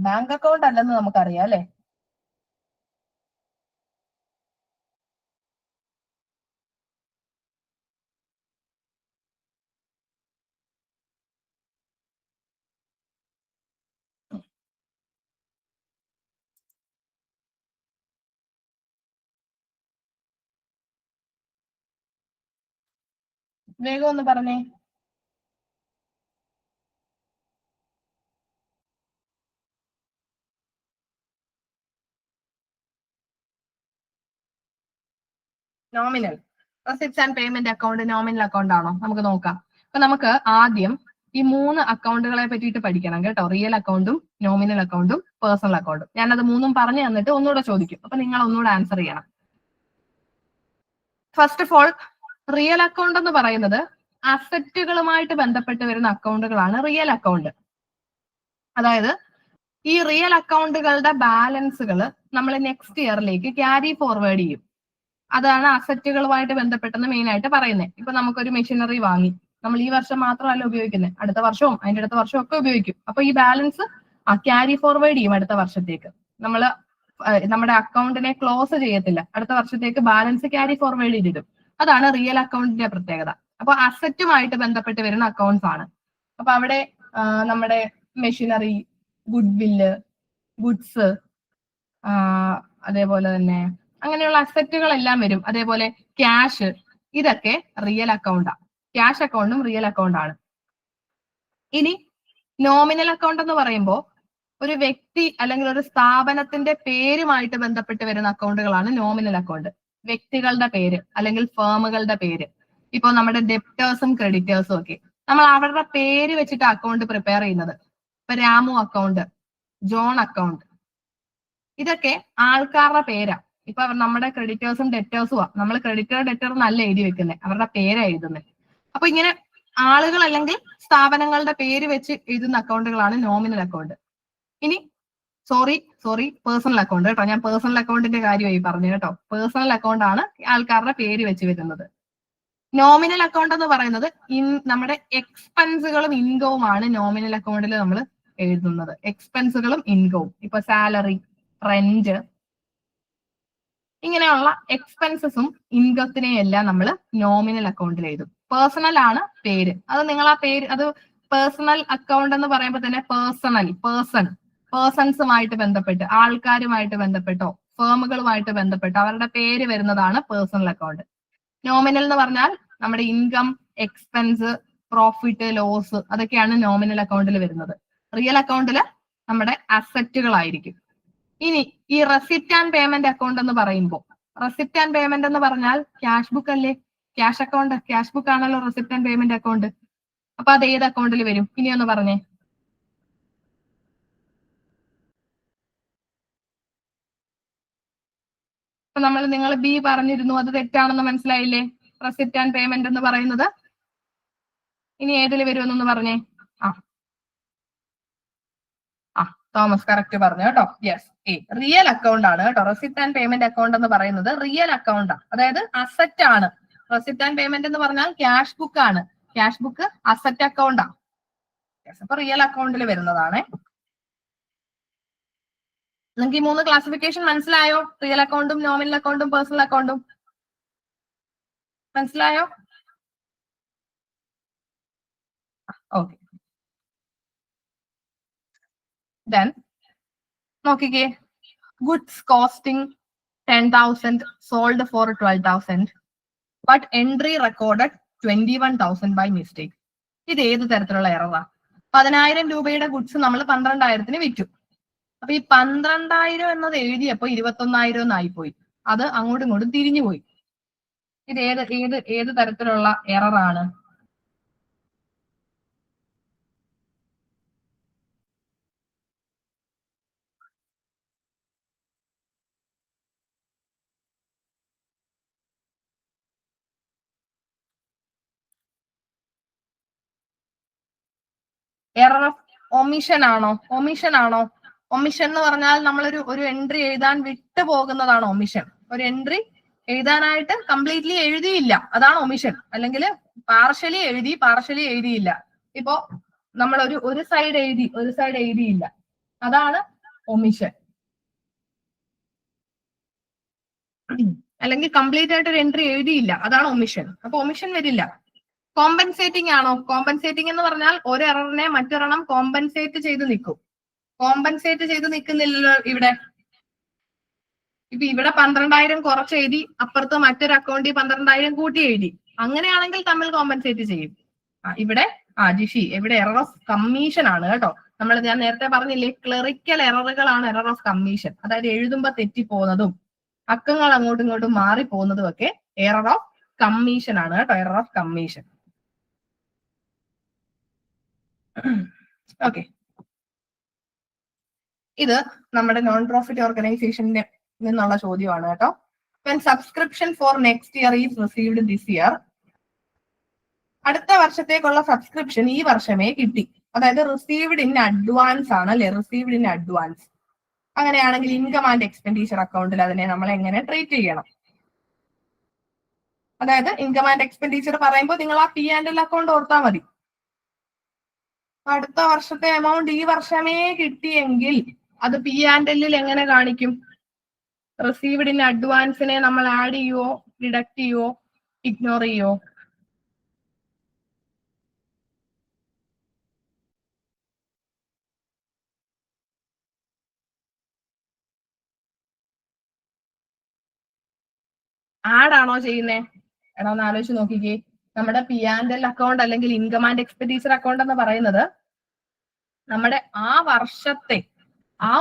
ബാങ്ക് അക്കൗണ്ട് അല്ലെന്ന് നമുക്കറിയാം അല്ലെ? വേഗം ഒന്ന് പറഞ്ഞേ. Nominal. Receipts and payment account nominal account ആണോ? നമുക്ക് നോക്കാം. അപ്പൊ നമുക്ക് ആദ്യം ഈ 3 അക്കൗണ്ടുകളെ പറ്റിയിട്ട് പഠിക്കണം കേട്ടോ. റിയൽ അക്കൗണ്ടും നോമിനൽ അക്കൗണ്ടും പേഴ്സണൽ അക്കൗണ്ടും. ഞാനത് 3ഉം പറഞ്ഞു തന്നിട്ട് ഒന്നുകൂടെ ചോദിക്കും, അപ്പൊ നിങ്ങൾ ഒന്നുകൂടെ ആൻസർ ചെയ്യണം. First of all, real account എന്ന് പറയുന്നത് അസറ്റുകളുമായിട്ട് ബന്ധപ്പെട്ട് വരുന്ന അക്കൗണ്ടുകളാണ് റിയൽ അക്കൗണ്ട്. അതായത് ഈ റിയൽ അക്കൗണ്ടുകളുടെ ബാലൻസുകൾ നമ്മൾ നെക്സ്റ്റ് ഇയറിലേക്ക് ക്യാരി ഫോർവേഡ് ചെയ്യും. അതാണ് അസറ്റുകളുമായിട്ട് ബന്ധപ്പെട്ടെന്ന് മെയിൻ ആയിട്ട് പറയുന്നത്. ഇപ്പൊ നമുക്കൊരു മെഷീനറി വാങ്ങി, നമ്മൾ ഈ വർഷം മാത്രമല്ല ഉപയോഗിക്കുന്നത്, അടുത്ത വർഷവും അതിന്റെ അടുത്ത വർഷവും ഒക്കെ ഉപയോഗിക്കും. അപ്പൊ ഈ ബാലൻസ് ക്യാരി ഫോർവേഡ് ചെയ്യും അടുത്ത വർഷത്തേക്ക്. നമ്മൾ നമ്മുടെ അക്കൗണ്ടിനെ ക്ലോസ് ചെയ്യത്തില്ല, അടുത്ത വർഷത്തേക്ക് ബാലൻസ് ക്യാരി ഫോർവേഡ് ചെയ്തിടും. അതാണ് റിയൽ അക്കൗണ്ടിന്റെ പ്രത്യേകത. അപ്പൊ അസറ്റുമായിട്ട് ബന്ധപ്പെട്ട് വരുന്ന അക്കൗണ്ട്സ് ആണ്. അപ്പൊ അവിടെ നമ്മുടെ മെഷീനറി, ഗുഡ് വില്ല്, ഗുഡ്സ്, അതേപോലെ തന്നെ അങ്ങനെയുള്ള അസറ്റുകളെല്ലാം വരും. അതേപോലെ ക്യാഷ്, ഇതൊക്കെ റിയൽ അക്കൗണ്ടാണ്. ക്യാഷ് അക്കൗണ്ടും റിയൽ അക്കൗണ്ട് ആണ്. ഇനി നോമിനൽ അക്കൗണ്ട് എന്ന് പറയുമ്പോൾ ഒരു വ്യക്തി അല്ലെങ്കിൽ ഒരു സ്ഥാപനത്തിന്റെ പേരുമായിട്ട് ബന്ധപ്പെട്ട് വരുന്ന അക്കൗണ്ടുകളാണ് നോമിനൽ അക്കൗണ്ട്. വ്യക്തികളുടെ പേര് അല്ലെങ്കിൽ ഫേമുകളുടെ പേര്. ഇപ്പൊ നമ്മുടെ ഡെപ്റ്റേഴ്സും ക്രെഡിറ്റേഴ്സും ഒക്കെ നമ്മൾ അവരുടെ പേര് വെച്ചിട്ട് അക്കൗണ്ട് പ്രിപ്പയർ ചെയ്യുന്നത്. ഇപ്പൊ രാമു അക്കൗണ്ട്, ജോൺ അക്കൗണ്ട്, ഇതൊക്കെ ആൾക്കാരുടെ പേരാ. ഇപ്പൊ നമ്മുടെ ക്രെഡിറ്റേഴ്സും ഡെറ്റേഴ്സും നമ്മൾ ക്രെഡിറ്റർ ഡെറ്റർ എന്നല്ല എഴുതി വെക്കുന്നത്, അവരുടെ പേരാ എഴുതുന്നത്. അപ്പൊ ഇങ്ങനെ ആളുകൾ അല്ലെങ്കിൽ സ്ഥാപനങ്ങളുടെ പേര് വെച്ച് എഴുതുന്ന അക്കൗണ്ടുകളാണ് നോമിനൽ അക്കൗണ്ട്. ഇനി സോറി പേഴ്സണൽ അക്കൗണ്ട് കേട്ടോ. ഞാൻ പേഴ്സണൽ അക്കൗണ്ടിന്റെ കാര്യമായി പറഞ്ഞു കേട്ടോ. പേഴ്സണൽ അക്കൗണ്ട് ആണ് ആൾക്കാരുടെ പേര് വെച്ച് വരുന്നത്. നോമിനൽ അക്കൗണ്ട് എന്ന് പറയുന്നത് നമ്മുടെ എക്സ്പെൻസുകളും ഇൻകവും ആണ് നോമിനൽ അക്കൗണ്ടിൽ നമ്മൾ എഴുതുന്നത്. എക്സ്പെൻസുകളും ഇൻകവും, ഇപ്പൊ സാലറി, റെന്റ്, ഇങ്ങനെയുള്ള എക്സ്പെൻസസും ഇൻകത്തിനെയും എല്ലാം നമ്മൾ നോമിനൽ അക്കൗണ്ടിൽ എഴുതും. പേഴ്സണൽ ആണ് പേര്. അത് നിങ്ങൾ ആ പേര്, അത് പേഴ്സണൽ അക്കൗണ്ട് എന്ന് പറയുമ്പോൾ തന്നെ പേഴ്സൺസുമായിട്ട് ബന്ധപ്പെട്ട്, ആൾക്കാരുമായിട്ട് ബന്ധപ്പെട്ടോ ഫേമുകളുമായിട്ട് ബന്ധപ്പെട്ടോ അവരുടെ പേര് വരുന്നതാണ് പേഴ്സണൽ അക്കൗണ്ട്. നോമിനൽ എന്ന് പറഞ്ഞാൽ നമ്മുടെ ഇൻകം, എക്സ്പെൻസ്, പ്രോഫിറ്റ്, ലോസ്, അതൊക്കെയാണ് നോമിനൽ അക്കൗണ്ടിൽ വരുന്നത്. റിയൽ അക്കൗണ്ടിൽ നമ്മുടെ അസറ്റുകളായിരിക്കും. ഇനി ഈ റെസിപ്റ്റ് ആൻഡ് പേയ്മെന്റ് അക്കൗണ്ട് എന്ന് പറയുമ്പോൾ, റെസിപ്റ്റ് ആൻഡ് പേയ്മെന്റ് എന്ന് പറഞ്ഞാൽ ക്യാഷ് ബുക്ക് അല്ലേ, ക്യാഷ് അക്കൗണ്ട്, ക്യാഷ് ബുക്ക് ആണല്ലോ റെസിപ്റ്റ് ആൻഡ് പേയ്മെന്റ് അക്കൗണ്ട്. അപ്പൊ അത് ഏത് അക്കൗണ്ടിൽ വരും? ഇനി ഒന്ന് പറഞ്ഞേ. അപ്പൊ നിങ്ങൾ ബി പറഞ്ഞിരുന്നു, അത് തെറ്റാണെന്ന് മനസ്സിലായില്ലേ? റെസിപ്റ്റ് ആൻഡ് പേയ്മെന്റ് എന്ന് പറയുന്നത് ഇനി ഏതിൽ വരുമെന്നൊന്ന് പറഞ്ഞേ. തോമസ് കറക്റ്റ് പറഞ്ഞു കേട്ടോ. യെസ്, റിയൽ അക്കൗണ്ട് ആണ് കേട്ടോ. റെസിപ്റ്റ് ആൻഡ് പേയ്മെന്റ് അക്കൗണ്ട് എന്ന് പറയുന്നത് റിയൽ അക്കൗണ്ട് ആണ്, അതായത് അസറ്റ് ആണ്. റെസിപ്റ്റ് ആൻഡ് പേയ്മെന്റ് എന്ന് പറഞ്ഞാൽ ക്യാഷ് ബുക്ക് ആണ്. ക്യാഷ് ബുക്ക് അസറ്റ് അക്കൗണ്ട് ആണ്. അപ്പൊ റിയൽ അക്കൗണ്ടിൽ വരുന്നതാണ്. നിങ്ങൾക്ക് ഈ 3 ക്ലാസിഫിക്കേഷൻ മനസ്സിലായോ? റിയൽ അക്കൗണ്ടും നോമിനൽ അക്കൗണ്ടും പേഴ്സണൽ അക്കൗണ്ടും മനസ്സിലായോ? ഓക്കെ. ദെൻ നോക്കിക്കേ, goods costing 10,000 sold for 12,000 but entry recorded 21,000 by mistake. ഇത് ഏത് തരത്തിലുള്ള എററാ? 10,000 രൂപയുടെ ഗുഡ്സ് നമ്മൾ 12,000-ന് വിറ്റു. അപ്പൊ ഈ 12,000 എന്നത് എഴുതിയപ്പോ 21,000 എന്നായിപ്പോയി. അത് അങ്ങോട്ടും ഇങ്ങോട്ടും തിരിഞ്ഞു പോയി. ഇത് ഏത് തരത്തിലുള്ള എററാണ്? എറർ ഓഫ് ഒമിഷൻ ആണോ? ഒമിഷൻ ആണോ? ഒമിഷൻ എന്ന് പറഞ്ഞാൽ നമ്മളൊരു എൻട്രി എഴുതാൻ വിട്ടു പോകുന്നതാണ് ഒമിഷൻ. ഒരു എൻട്രി എഴുതാനായിട്ട് കംപ്ലീറ്റ്ലി എഴുതിയില്ല, അതാണ് ഒമിഷൻ. അല്ലെങ്കിൽ പാർഷ്യലി എഴുതി, പാർഷ്യലി എഴുതിയില്ല. ഇപ്പോ നമ്മൾ ഒരു സൈഡ് എഴുതി, ഒരു സൈഡ് എഴുതിയില്ല, അതാണ് ഒമിഷൻ. അല്ലെങ്കിൽ കംപ്ലീറ്റ് ആയിട്ട് ഒരു എൻട്രി എഴുതിയില്ല, അതാണ് ഒമിഷൻ. അപ്പൊ ഒമിഷൻ വരില്ല. കോമ്പൻസേറ്റിംഗ് ആണോ? കോമ്പൻസേറ്റിംഗ് എന്ന് പറഞ്ഞാൽ ഒരു എററിനെ മറ്റൊരെണ്ണം കോമ്പൻസേറ്റ് ചെയ്ത് നിൽക്കും. കോമ്പൻസേറ്റ് ചെയ്ത് നിൽക്കുന്നില്ലല്ലോ ഇവിടെ. ഇപ്പൊ ഇവിടെ 12,000 കുറച്ച് എഴുതി, അപ്പുറത്ത് മറ്റൊരു അക്കൗണ്ടിൽ 12,000 കൂട്ടി എഴുതി. അങ്ങനെയാണെങ്കിൽ തമ്മിൽ കോമ്പൻസേറ്റ് ചെയ്യും. ഇവിടെ ജിഷി, ഇവിടെ എറർ ഓഫ് കമ്മീഷൻ ആണ് കേട്ടോ. ഞാൻ നേരത്തെ പറഞ്ഞില്ലേ, ക്ലറിക്കൽ എററുകളാണ് എറർ ഓഫ് കമ്മീഷൻ. അതായത് എഴുതുമ്പോ തെറ്റിപ്പോകുന്നതും അക്കങ്ങൾ അങ്ങോട്ടും ഇങ്ങോട്ടും മാറിപ്പോകുന്നതും ഒക്കെ എറർ ഓഫ് കമ്മീഷൻ ആണ് കേട്ടോ. Error of commission. ഓക്കെ, ഇത് നമ്മുടെ നോൺ പ്രോഫിറ്റ് ഓർഗനൈസേഷന്റെ നിന്നുള്ള ചോദ്യമാണ് കേട്ടോ. When subscription for next year is received this year, അടുത്ത വർഷത്തേക്കുള്ള സബ്സ്ക്രിപ്ഷൻ ഈ വർഷമേ കിട്ടി. അതായത് റിസീവ്ഡ് ഇൻ അഡ്വാൻസ് ആണ് അല്ലെ? Received in advance. അങ്ങനെയാണെങ്കിൽ ഇൻകം ആൻഡ് എക്സ്പെൻഡിച്ചർ അക്കൗണ്ടിൽ അതിനെ നമ്മൾ എങ്ങനെ ട്രീറ്റ് ചെയ്യണം? അതായത് ഇൻകം ആൻഡ് എക്സ്പെൻഡിച്ചർ പറയുമ്പോൾ നിങ്ങൾ ആ P&L അക്കൗണ്ട് ഓർത്താൽ മതി. അടുത്ത വർഷത്തെ എമൗണ്ട് ഈ വർഷമേ കിട്ടിയെങ്കിൽ അത് P&L എങ്ങനെ കാണിക്കും? റിസീവ്ഡ് ഇൻ അഡ്വാൻസിനെ നമ്മൾ ആഡ് ചെയ്യുവോ, ഡിഡക്ട് ചെയ്യുവോ, ഇഗ്നോർ ചെയ്യുവോ? ആഡ് ആണോ ചെയ്യുന്നേ? എടാ ഒന്ന് ആലോചിച്ച് നോക്കിക്കേ. നമ്മുടെ P&L അക്കൗണ്ട് അല്ലെങ്കിൽ ഇൻകം ആൻഡ് എക്സ്പെൻഡിച്ചർ അക്കൗണ്ട് എന്ന് പറയുന്നത് നമ്മുടെ ആ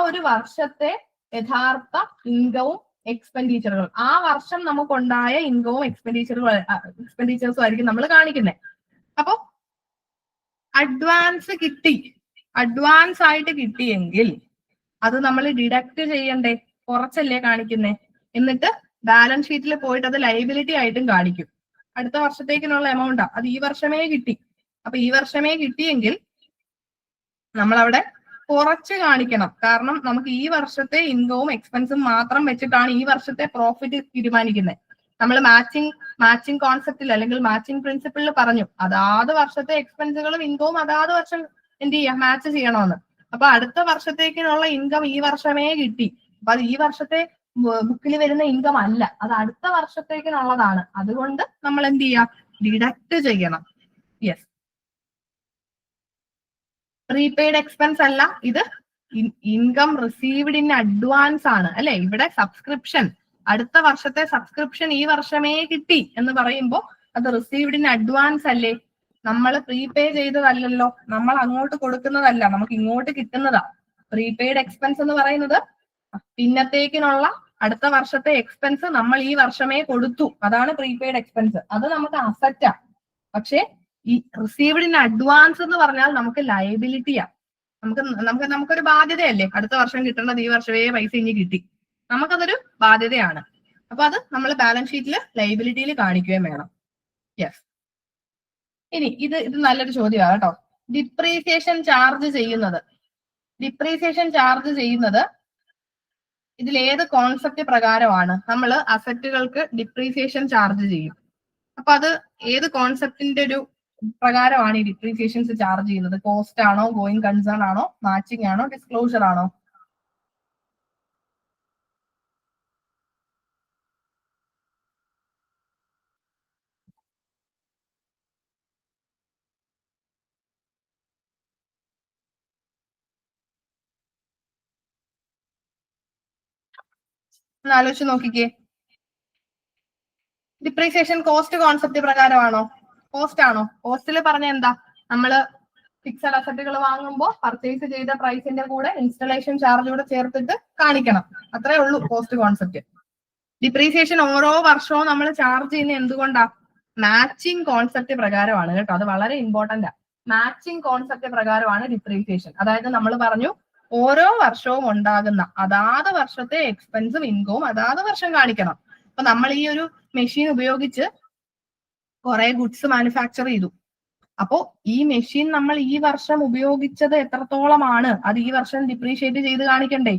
ഒരു വർഷത്തെ യഥാർത്ഥ ഇൻകവും എക്സ്പെൻഡിച്ചറുകൾ, ആ വർഷം നമുക്കുണ്ടായ ഇൻകവും എക്സ്പെൻഡിച്ചേഴ്സും ആയിരിക്കും നമ്മൾ കാണിക്കുന്നത്. അപ്പൊ അഡ്വാൻസ് ആയിട്ട് കിട്ടിയെങ്കിൽ അത് നമ്മൾ ഡിഡക്ട് ചെയ്യണ്ടേ? കുറച്ചല്ലേ കാണിക്കുന്നേ? എന്നിട്ട് ബാലൻസ് ഷീറ്റിൽ പോയിട്ട് അത് ലയബിലിറ്റി ആയിട്ടും കാണിക്കും. അടുത്ത വർഷത്തേക്കിനുള്ള എമൗണ്ടാ, അത് ഈ വർഷമേ കിട്ടി. അപ്പൊ ഈ വർഷമേ കിട്ടിയെങ്കിൽ നമ്മൾ അവിടെ കുറച്ച് കാണിക്കണം. കാരണം നമുക്ക് ഈ വർഷത്തെ ഇൻകവും എക്സ്പെൻസും മാത്രം വെച്ചിട്ടാണ് ഈ വർഷത്തെ പ്രോഫിറ്റ് തീരുമാനിക്കുന്നത്. നമ്മൾ മാച്ചിങ് കോൺസെപ്റ്റിൽ അല്ലെങ്കിൽ മാച്ചിങ് പ്രിൻസിപ്പിളിൽ പറഞ്ഞു, അതാത് വർഷത്തെ എക്സ്പെൻസുകളും ഇൻകവും അതാത് വർഷം എന്ത് ചെയ്യാം, മാച്ച് ചെയ്യണമെന്ന്. അപ്പൊ അടുത്ത വർഷത്തേക്കിനുള്ള ഇൻകം ഈ വർഷമേ കിട്ടി. അപ്പൊ അത് ഈ വർഷത്തെ ബുക്കിൽ വരുന്ന ഇൻകം അല്ല, അത് അടുത്ത വർഷത്തേക്കിനുള്ളതാണ്. അതുകൊണ്ട് നമ്മൾ എന്ത് ചെയ്യാം, ഡിഡക്ട് ചെയ്യണം. യെസ്, പ്രീപെയ്ഡ് എക്സ്പെൻസ് അല്ല, ഇത് ഇൻകം റിസീവ്ഡ് ഇൻ അഡ്വാൻസ് ആണ് അല്ലെ? ഇവിടെ സബ്സ്ക്രിപ്ഷൻ, അടുത്ത വർഷത്തെ സബ്സ്ക്രിപ്ഷൻ ഈ വർഷമേ കിട്ടി എന്ന് പറയുമ്പോൾ അത് റിസീവ്ഡ് ഇൻ അഡ്വാൻസ് അല്ലേ? നമ്മൾ പ്രീപേ ചെയ്തതല്ലല്ലോ, നമ്മൾ അങ്ങോട്ട് കൊടുക്കുന്നതല്ല, നമുക്ക് ഇങ്ങോട്ട് കിട്ടുന്നതാ. പ്രീപെയ്ഡ് എക്സ്പെൻസ് എന്ന് പറയുന്നത് പിന്നത്തേക്കിനുള്ള അടുത്ത വർഷത്തെ എക്സ്പെൻസ് നമ്മൾ ഈ വർഷമേ കൊടുത്തു, അതാണ് പ്രീപെയ്ഡ് എക്സ്പെൻസ്. അത് നമുക്ക് അസറ്റാ. പക്ഷെ ഈ റിസീവ്ഡ് ഇൻ അഡ്വാൻസ് എന്ന് പറഞ്ഞാൽ നമുക്ക് ലയബിലിറ്റിയാ. നമുക്കൊരു ബാധ്യതയല്ലേ, അടുത്ത വർഷം കിട്ടേണ്ടത് ഈ വർഷമേ പൈസ ഇനി കിട്ടി, നമുക്കതൊരു ബാധ്യതയാണ്. അപ്പൊ അത് നമ്മൾ ബാലൻസ് ഷീറ്റിൽ ലയബിലിറ്റിയിൽ കാണിക്കുകയും വേണം. യെസ്. ഇനി ഇത് നല്ലൊരു ചോദ്യമാണ് കേട്ടോ. ഡിപ്രീസിയേഷൻ ചാർജ് ചെയ്യുന്നത് ഇതിൽ ഏത് കോൺസെപ്റ്റ് പ്രകാരമാണ് നമ്മൾ അസറ്റുകൾക്ക് ഡിപ്രീസിയേഷൻ ചാർജ് ചെയ്യും? അപ്പൊ അത് ഏത് കോൺസെപ്റ്റിന്റെ ഒരു പ്രകാരമാണ് ഈ ഡിപ്രീസിയേഷൻസ് ചാർജ് ചെയ്യുന്നത്? കോസ്റ്റ് ആണോ, ഗോയിങ് കൺസേൺ ആണോ, മാച്ചിങ് ആണോ, ഡിസ്ക്ലോഷർ ആണോ? ഒന്ന് ആലോചിച്ച് നോക്കിക്കേ. ഡിപ്രീസിയേഷൻ കോസ്റ്റ് കോൺസെപ്റ്റ് പ്രകാരമാണോ, കോസ്റ്റ് ആണോ? കോസ്റ്റിൽ പറഞ്ഞ എന്താ, നമ്മള് ഫിക്സഡ് അസറ്റുകൾ വാങ്ങുമ്പോൾ പർച്ചേസ് ചെയ്ത പ്രൈസിന്റെ കൂടെ ഇൻസ്റ്റലേഷൻ ചാർജ് കൂടെ ചേർത്തിട്ട് കാണിക്കണം, അത്രേ ഉള്ളൂ കോസ്റ്റ് കോൺസെപ്റ്റ്. ഡിപ്രീസിയേഷൻ ഓരോ വർഷവും നമ്മൾ ചാർജ് ചെയ്യുന്ന എന്തുകൊണ്ടാ? മാച്ചിങ് കോൺസെപ്റ്റ് പ്രകാരമാണ് കേട്ടോ. അത് വളരെ ഇമ്പോർട്ടന്റ് ആണ്. മാച്ചിങ് കോൺസെപ്റ്റ് പ്രകാരമാണ് ഡിപ്രീസിയേഷൻ. അതായത് നമ്മൾ പറഞ്ഞു ഓരോ വർഷവും ഉണ്ടാകുന്ന അതാത് വർഷത്തെ എക്സ്പെൻസും ഇൻകവും അതാത് വർഷം കാണിക്കണം. അപ്പൊ നമ്മൾ ഈ ഒരു മെഷീൻ ഉപയോഗിച്ച് കുറെ ഗുഡ്സ് മാനുഫാക്ചർ ചെയ്തു. അപ്പോ ഈ മെഷീൻ നമ്മൾ ഈ വർഷം ഉപയോഗിച്ചത് എത്രത്തോളമാണ് അത് ഈ വർഷം ഡിപ്രീഷിയേറ്റ് ചെയ്ത് കാണിക്കണ്ടേ?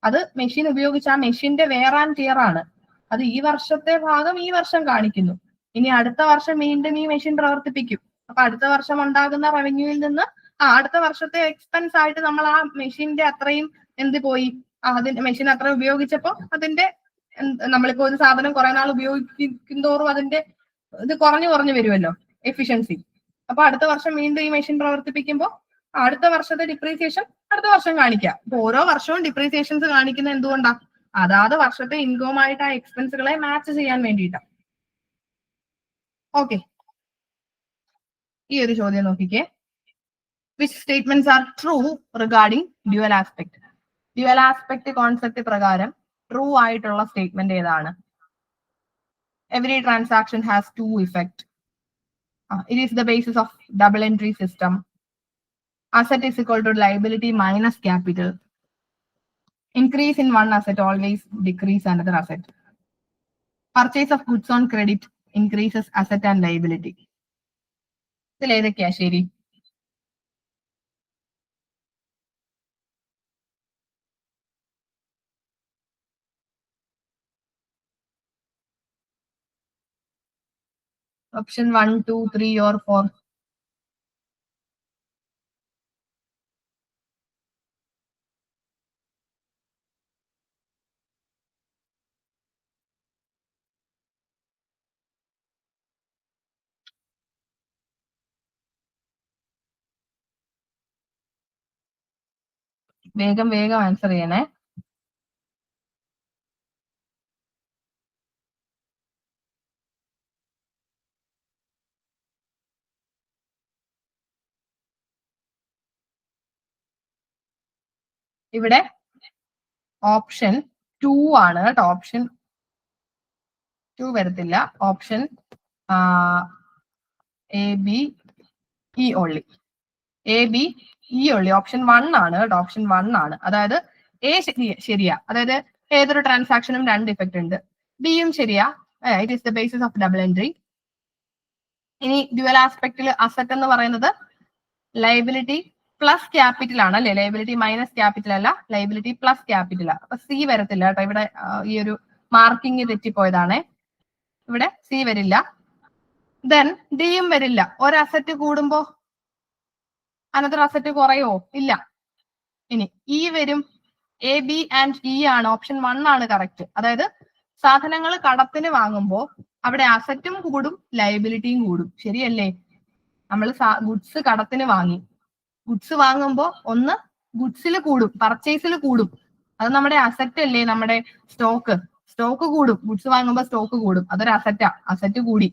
അത് മെഷീൻ ഉപയോഗിച്ച ആ മെഷീന്റെ വെയർ ആൻഡ് ടിയർ ആണ്. അത് ഈ വർഷത്തെ ഭാഗം ഈ വർഷം കാണിക്കുന്നു. ഇനി അടുത്ത വർഷം വീണ്ടും ഈ മെഷീൻ പ്രവർത്തിപ്പിക്കും. അപ്പൊ അടുത്ത വർഷം ഉണ്ടാകുന്ന റവന്യൂവിൽ നിന്ന് അടുത്ത വർഷത്തെ എക്സ്പെൻസ് ആയിട്ട് നമ്മൾ ആ മെഷീന്റെ അത്രയും എന്ത് പോയി, അതിന്റെ മെഷീൻ അത്ര ഉപയോഗിച്ചപ്പോ അതിന്റെ നമ്മളിപ്പോ ഒരു സാധനം കുറെ നാൾ ഉപയോഗിക്കും തോറും അതിന്റെ ഇത് കുറഞ്ഞു വരുമല്ലോ, എഫിഷ്യൻസി. അപ്പൊ അടുത്ത വർഷം വീണ്ടും ഈ മെഷീൻ പ്രവർത്തിപ്പിക്കുമ്പോൾ അടുത്ത വർഷത്തെ ഡിപ്രീസിയേഷൻ അടുത്ത വർഷം കാണിക്കാം. അപ്പൊ ഓരോ വർഷവും ഡിപ്രീസിയേഷൻസ് കാണിക്കുന്നത് എന്തുകൊണ്ടാ? അതാത് വർഷത്തെ ഇൻകവുമായിട്ട് ആ എക്സ്പെൻസുകളെ മാച്ച് ചെയ്യാൻ വേണ്ടിയിട്ടാണ്. ഓക്കെ, ഈ ഒരു ചോദ്യം നോക്കിക്കേ. Which statements are true regarding dual aspect? Dual aspect concept പ്രകാരം ട്രൂ ആയിട്ടുള്ള സ്റ്റേറ്റ്മെന്റ് ഏതാണ്? Every transaction has two effects. It is the basis of double entry system. Asset is equal to liability minus capital. Increase in one asset always decrease another asset. Purchase of goods on credit increases asset and liability. ഇതിൽ ഏതൊക്കെയാ ശരി? Option 1, 2, 3 or 4. വേഗം ആൻസർ ചെയ്യണേ. ഇവിടെ ഓപ്ഷൻ 2 ആണ് കേട്ടോ. ഓപ്ഷൻ 2 വരത്തില്ല. Option A B E only. Option 1 ആണ് കേട്ടോ. ഓപ്ഷൻ 1 ആണ്. അതായത് എ ശരിയാ, അതായത് ഏതൊരു ട്രാൻസാക്ഷനും 2 ഇഫക്റ്റ് ഉണ്ട്. ബിയും ശരിയാ, it is the basis of double entry. ഇനി ഡ്യുവൽ ആസ്പെക്റ്റിൽ അസറ്റ് എന്ന് പറയുന്നത് ലയബിലിറ്റി പ്ലസ് ക്യാപിറ്റൽ ആണ് അല്ലെ, ലയബിലിറ്റി മൈനസ് ക്യാപിറ്റൽ അല്ല, ലയബിലിറ്റി പ്ലസ് ക്യാപിറ്റൽ. അപ്പൊ സി വരത്തില്ല കേട്ടോ. ഇവിടെ ഈ ഒരു മാർക്കിംഗ് തെറ്റിപ്പോയതാണേ. ഇവിടെ സി വരില്ല. ദെൻ ഡിയും വരില്ല. ഒരു അസറ്റ് കൂടുമ്പോ അനദർ അസറ്റ് കുറയോ? ഇല്ല. ഇനി ഇ വരും. എ ബി ആൻഡ് ഇ ആണ്. ഓപ്ഷൻ 1 ആണ് കറക്റ്റ്. അതായത് സാധനങ്ങൾ കടത്തിന് വാങ്ങുമ്പോ അവിടെ അസറ്റും കൂടും ലയബിലിറ്റിയും കൂടും. ശരിയല്ലേ? നമ്മൾ ഗുഡ്സ് കടത്തിന് വാങ്ങി. ഗുഡ്സ് വാങ്ങുമ്പോ ഒന്ന് ഗുഡ്സിൽ കൂടും, പർച്ചേസിൽ കൂടും. അത് നമ്മുടെ അസറ്റ് അല്ലേ, നമ്മുടെ സ്റ്റോക്ക് കൂടും. ഗുഡ്സ് വാങ്ങുമ്പോ സ്റ്റോക്ക് കൂടും, അതൊരു അസറ്റാ, അസറ്റ് കൂടി.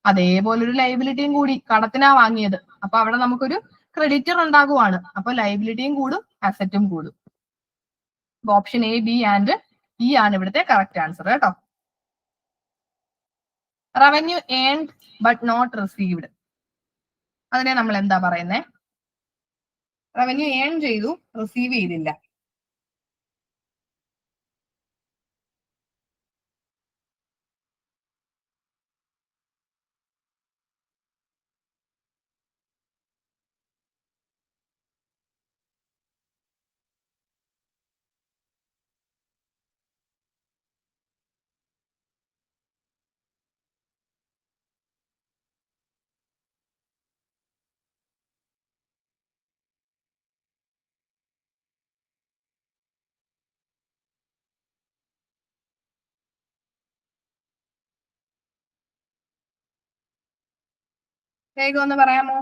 അതേപോലെ ഒരു ലയബിലിറ്റിയും കൂടി, കടത്തിനാ വാങ്ങിയത്. അപ്പൊ അവിടെ നമുക്കൊരു ക്രെഡിറ്റർ ഉണ്ടാകുവാണ്. അപ്പൊ ലയബിലിറ്റിയും കൂടും അസറ്റും കൂടും. Option A, B and E ആണ് ഇവിടുത്തെ കറക്റ്റ് ആൻസർ കേട്ടോ. Revenue earned but not received, അതിനെ നമ്മൾ എന്താ പറയുന്നേ? റവന്യൂ ഏൺ ചെയ്തു, റിസീവ് ചെയ്തില്ല. വേഗം ഒന്ന് പറയാമോ?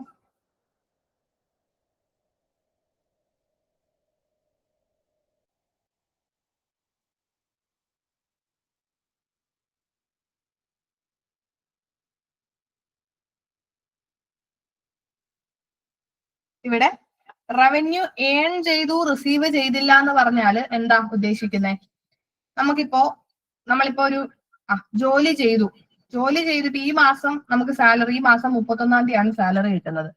ഇവിടെ റവന്യൂ ഏൺ ചെയ്തു, റിസീവ് ചെയ്തില്ല എന്ന് പറഞ്ഞാൽ എന്താ ഉദ്ദേശിക്കുന്നത്? നമ്മളിപ്പോ ഒരു ജോലി ചെയ്തിട്ട് ഈ മാസം നമുക്ക് സാലറി, ഈ മാസം 31-ാം തീയതിയാണ് സാലറി കിട്ടുന്നത്.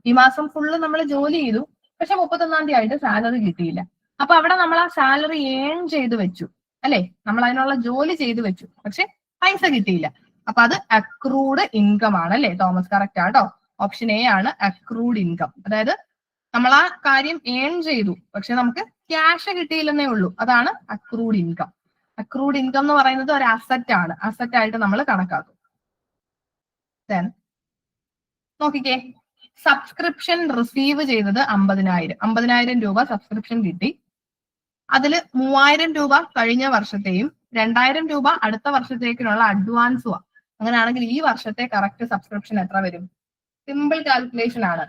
ഈ മാസം ഫുള്ള് നമ്മൾ ജോലി ചെയ്തു, പക്ഷെ 31-ാം തീയതി ആയിട്ട് സാലറി കിട്ടിയില്ല. അപ്പൊ അവിടെ നമ്മൾ ആ സാലറി ഏൺ ചെയ്ത് വെച്ചു അല്ലെ, നമ്മൾ അതിനുള്ള ജോലി ചെയ്ത് വെച്ചു, പക്ഷെ പൈസ കിട്ടിയില്ല. അപ്പൊ അത് അക്രൂഡ് ഇൻകം ആണ് അല്ലെ തോമസ്? കറക്റ്റ് ആട്ടോ. ഓപ്ഷൻ എ ആണ് അക്രൂഡ് ഇൻകം. അതായത് നമ്മൾ ആ കാര്യം ഏൺ ചെയ്തു, പക്ഷെ നമുക്ക് ക്യാഷ് കിട്ടിയില്ലെന്നേ ഉള്ളൂ. അതാണ് അക്രൂഡ് ഇൻകം. അക്രൂഡ് ഇൻകം എന്ന് പറയുന്നത് ഒരു അസറ്റ് ആണ്. അസറ്റ് ആയിട്ട് നമ്മൾ കണക്കാക്കും. നോക്കിക്കേ, സബ്സ്ക്രിപ്ഷൻ റിസീവ് ചെയ്തത് 50,000 രൂപ സബ്സ്ക്രിപ്ഷൻ കിട്ടി. അതിൽ 3000 രൂപ കഴിഞ്ഞ വർഷത്തെയും 2000 രൂപ അടുത്ത വർഷത്തേക്കിനുള്ള അഡ്വാൻസും. അങ്ങനെയാണെങ്കിൽ ഈ വർഷത്തെ കറക്റ്റ് സബ്സ്ക്രിപ്ഷൻ എത്ര വരും? സിമ്പിൾ കാൽക്കുലേഷൻ ആണ്.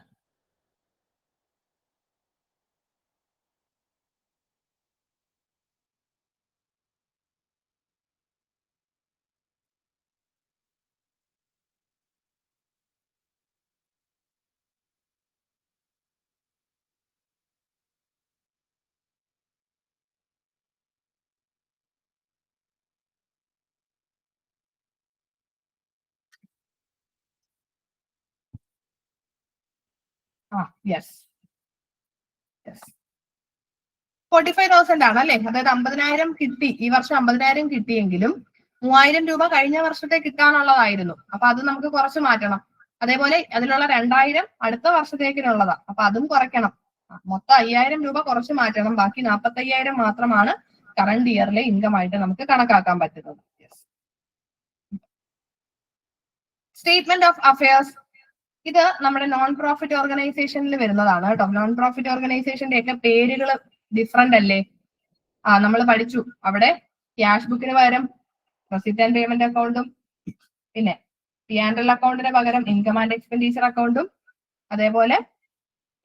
യെസ് 45,000 ആണ് അല്ലെ? അതായത് 50,000 കിട്ടി, ഈ വർഷം 50,000 കിട്ടിയെങ്കിലും 3000 രൂപ കഴിഞ്ഞ വർഷത്തെ കിട്ടാനുള്ളതായിരുന്നു. അപ്പൊ അത് നമുക്ക് കുറച്ച് മാറ്റണം. അതേപോലെ അതിലുള്ള 2000 അടുത്ത വർഷത്തേക്കിനുള്ളതാ, അപ്പൊ അതും കുറയ്ക്കണം. മൊത്തം 5000 രൂപ കുറച്ച് മാറ്റണം. ബാക്കി 45,000 മാത്രമാണ് കറണ്ട് ഇയറിലെ ഇൻകം ആയിട്ട് നമുക്ക് കണക്കാക്കാൻ പറ്റുന്നത്. സ്റ്റേറ്റ്മെന്റ് ഓഫ് അഫയേഴ്സ്, ഇത് നമ്മുടെ നോൺ പ്രോഫിറ്റ് ഓർഗനൈസേഷനിൽ വരുന്നതാണ് കേട്ടോ. നോൺ പ്രോഫിറ്റ് ഓർഗനൈസേഷന്റെ ഒക്കെ പേരുകൾ ഡിഫറെന്റ് അല്ലേ? നമ്മൾ പഠിച്ചു അവിടെ ക്യാഷ് ബുക്കിന് പകരം റെസിപ്റ്റ് ആൻഡ് പേയ്മെന്റ് അക്കൗണ്ടും, പിന്നെ പി ആൻഡ് എൽ അക്കൗണ്ടിന് പകരം ഇൻകം ആൻഡ് എക്സ്പെൻഡിച്ചർ അക്കൗണ്ടും, അതേപോലെ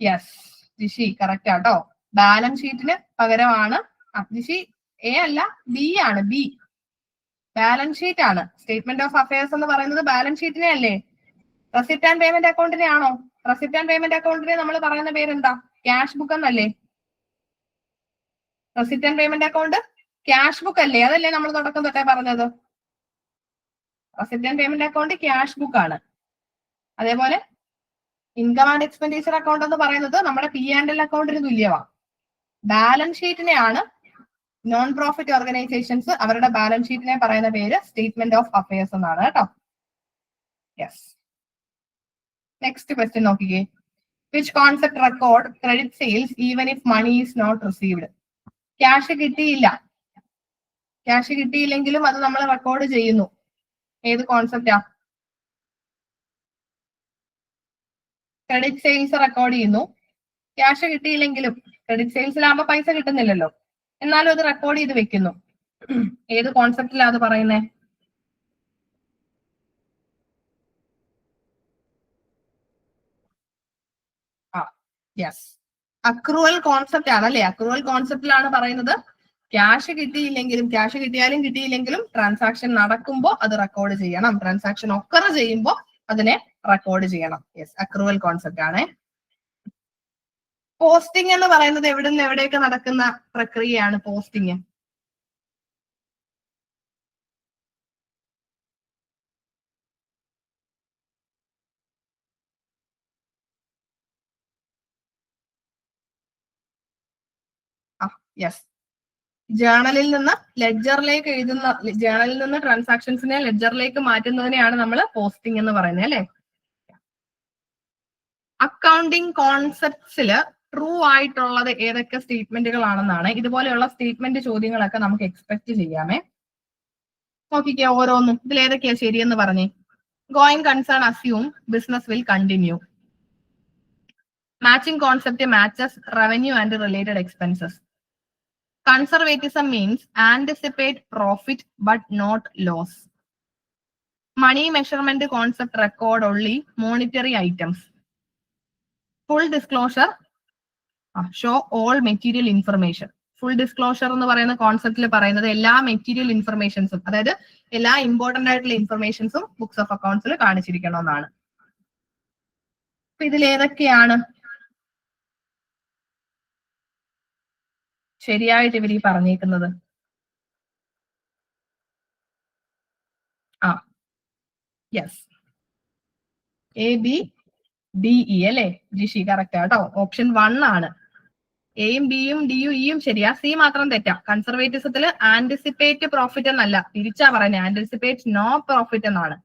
യെസ് ജിഷി കറക്റ്റ് ആട്ടോ, ബാലൻസ് ഷീറ്റിന് പകരമാണ്. ജിഷി എ അല്ല ബി ആണ്, ബി ബാലൻസ് ഷീറ്റ് ആണ്. സ്റ്റേറ്റ്മെന്റ് ഓഫ് അഫയേഴ്സ് എന്ന് പറയുന്നത് ബാലൻസ് ഷീറ്റിനെ അല്ലേ? റെസിപ്റ്റ് ആൻഡ് പേയ്മെന്റ് അക്കൗണ്ടിനെ ആണോ? റെസിപ്റ്റ് ആൻഡ് പേയ്മെന്റ് അക്കൗണ്ടിനെ നമ്മൾ പറയുന്ന പേരെന്താ? ക്യാഷ് ബുക്ക് എന്നല്ലേ? Receipt and payment account cash book അല്ലേ? അതല്ലേ നമ്മൾ തുടക്കം തൊട്ടേ പറഞ്ഞത്? Receipt and payment account cash book ആണ്. അതേപോലെ ഇൻകം ആൻഡ് എക്സ്പെൻഡിച്ചർ അക്കൗണ്ട് എന്ന് പറയുന്നത് നമ്മുടെ പി ആൻഡ് എൽ അക്കൗണ്ടിന് തുല്യമാണ്. ബാലൻസ് ഷീറ്റിനെയാണ് നോൺ പ്രോഫിറ്റ് ഓർഗനൈസേഷൻസ് അവരുടെ ബാലൻസ് ഷീറ്റിനെ പറയുന്ന പേര് സ്റ്റേറ്റ്മെന്റ് ഓഫ് അഫയേഴ്സ് എന്നാണ് കേട്ടോ. യെസ്, നെക്സ്റ്റ് ക്വസ്റ്റ്യൻ നോക്കിക്കേ. Which concept record credit sales even if money is not received? Cash കിട്ടിയില്ലെങ്കിലും അത് നമ്മൾ റെക്കോർഡ് ചെയ്യുന്നു. ഏത് കോൺസെപ്റ്റാ? ക്രെഡിറ്റ് സെയിൽസ് റെക്കോർഡ് ചെയ്യുന്നു. ക്യാഷ് കിട്ടിയില്ലെങ്കിലും, ക്രെഡിറ്റ് സെയിൽസിലാകുമ്പോൾ പൈസ കിട്ടുന്നില്ലല്ലോ, എന്നാലും അത് റെക്കോർഡ് ചെയ്ത് വെക്കുന്നു. ഏത് കോൺസെപ്റ്റിലാ അത് പറയുന്നേ? യെസ്, അക്രൂവൽ കോൺസെപ്റ്റ് ആണ് അല്ലെ? അക്രൂവൽ കോൺസെപ്റ്റിലാണ് പറയുന്നത് ക്യാഷ് കിട്ടിയാലും കിട്ടിയില്ലെങ്കിലും ട്രാൻസാക്ഷൻ നടക്കുമ്പോൾ അത് റെക്കോർഡ് ചെയ്യണം. ട്രാൻസാക്ഷൻ ഒക്കർ ചെയ്യുമ്പോൾ അതിനെ റെക്കോർഡ് ചെയ്യണം. യെസ്, അക്രൂവൽ കോൺസെപ്റ്റ് ആണ്. പോസ്റ്റിംഗ് എന്ന് പറയുന്നത് എവിടെ നിന്ന് എവിടെയൊക്കെ നടക്കുന്ന പ്രക്രിയയാണ് പോസ്റ്റിംഗ്? യെസ്, ജേണലിൽ നിന്ന് ലെഡ്ജറിലേക്ക് എഴുതുന്ന, ജേണലിൽ നിന്ന് ട്രാൻസാക്ഷൻസിനെ ലെഡ്ജറിലേക്ക് മാറ്റുന്നതിനെയാണ് നമ്മൾ പോസ്റ്റിംഗ് എന്ന് പറയുന്നത് അല്ലെ. അക്കൗണ്ടിങ് കോൺസെപ്റ്റ്സിൽ ട്രൂ ആയിട്ടുള്ളത് ഏതൊക്കെ സ്റ്റേറ്റ്മെന്റുകളാണെന്നാണ്. ഇതുപോലെയുള്ള സ്റ്റേറ്റ്മെന്റ് ചോദ്യങ്ങളൊക്കെ നമുക്ക് എക്സ്പെക്ട് ചെയ്യാമേ. നോക്കിക്കേ ഓരോന്നും, ഇതിൽ ഏതൊക്കെയാ ശരിയെന്ന് പറഞ്ഞേ. Going concern assume business will continue. Matching concept matches revenue and related expenses. Conservatism means anticipate profit but not loss. Money measurement concept record only monetary items. Full disclosure show all material information. Full disclosure എന്ന് പറയുന്ന കോൺസെപ്റ്റിൽ പറയുന്നത് എല്ലാ മെറ്റീരിയൽ ഇൻഫർമേഷൻസും, അതായത് എല്ലാ ഇമ്പോർട്ടന്റ് ആയിട്ടുള്ള ഇൻഫർമേഷൻസും ബുക്സ് ഓഫ് അക്കൗണ്ട്സിൽ കാണിച്ചിരിക്കണമെന്നാണ്. ഇതിൽ ഏതൊക്കെയാണ് ശരിയായിട്ട് ഇവർ ഈ പറഞ്ഞേക്കുന്നത്? Yes, A B D E അല്ലെ ജിഷി, കറക്റ്റ് ആട്ടോ. ഓപ്ഷൻ 1 ആണ്. എയും ബിയും ഡിയും ഇയും ശരിയാ, സി മാത്രം തെറ്റാ. കൺസർവേറ്റിസത്തില് ആന്റിസിപ്പേറ്റ് പ്രോഫിറ്റ് എന്നല്ല, തിരിച്ചാ പറയുന്നത്, ആന്റിസിപ്പേറ്റ് നോ പ്രോഫിറ്റ് എന്നാണ്.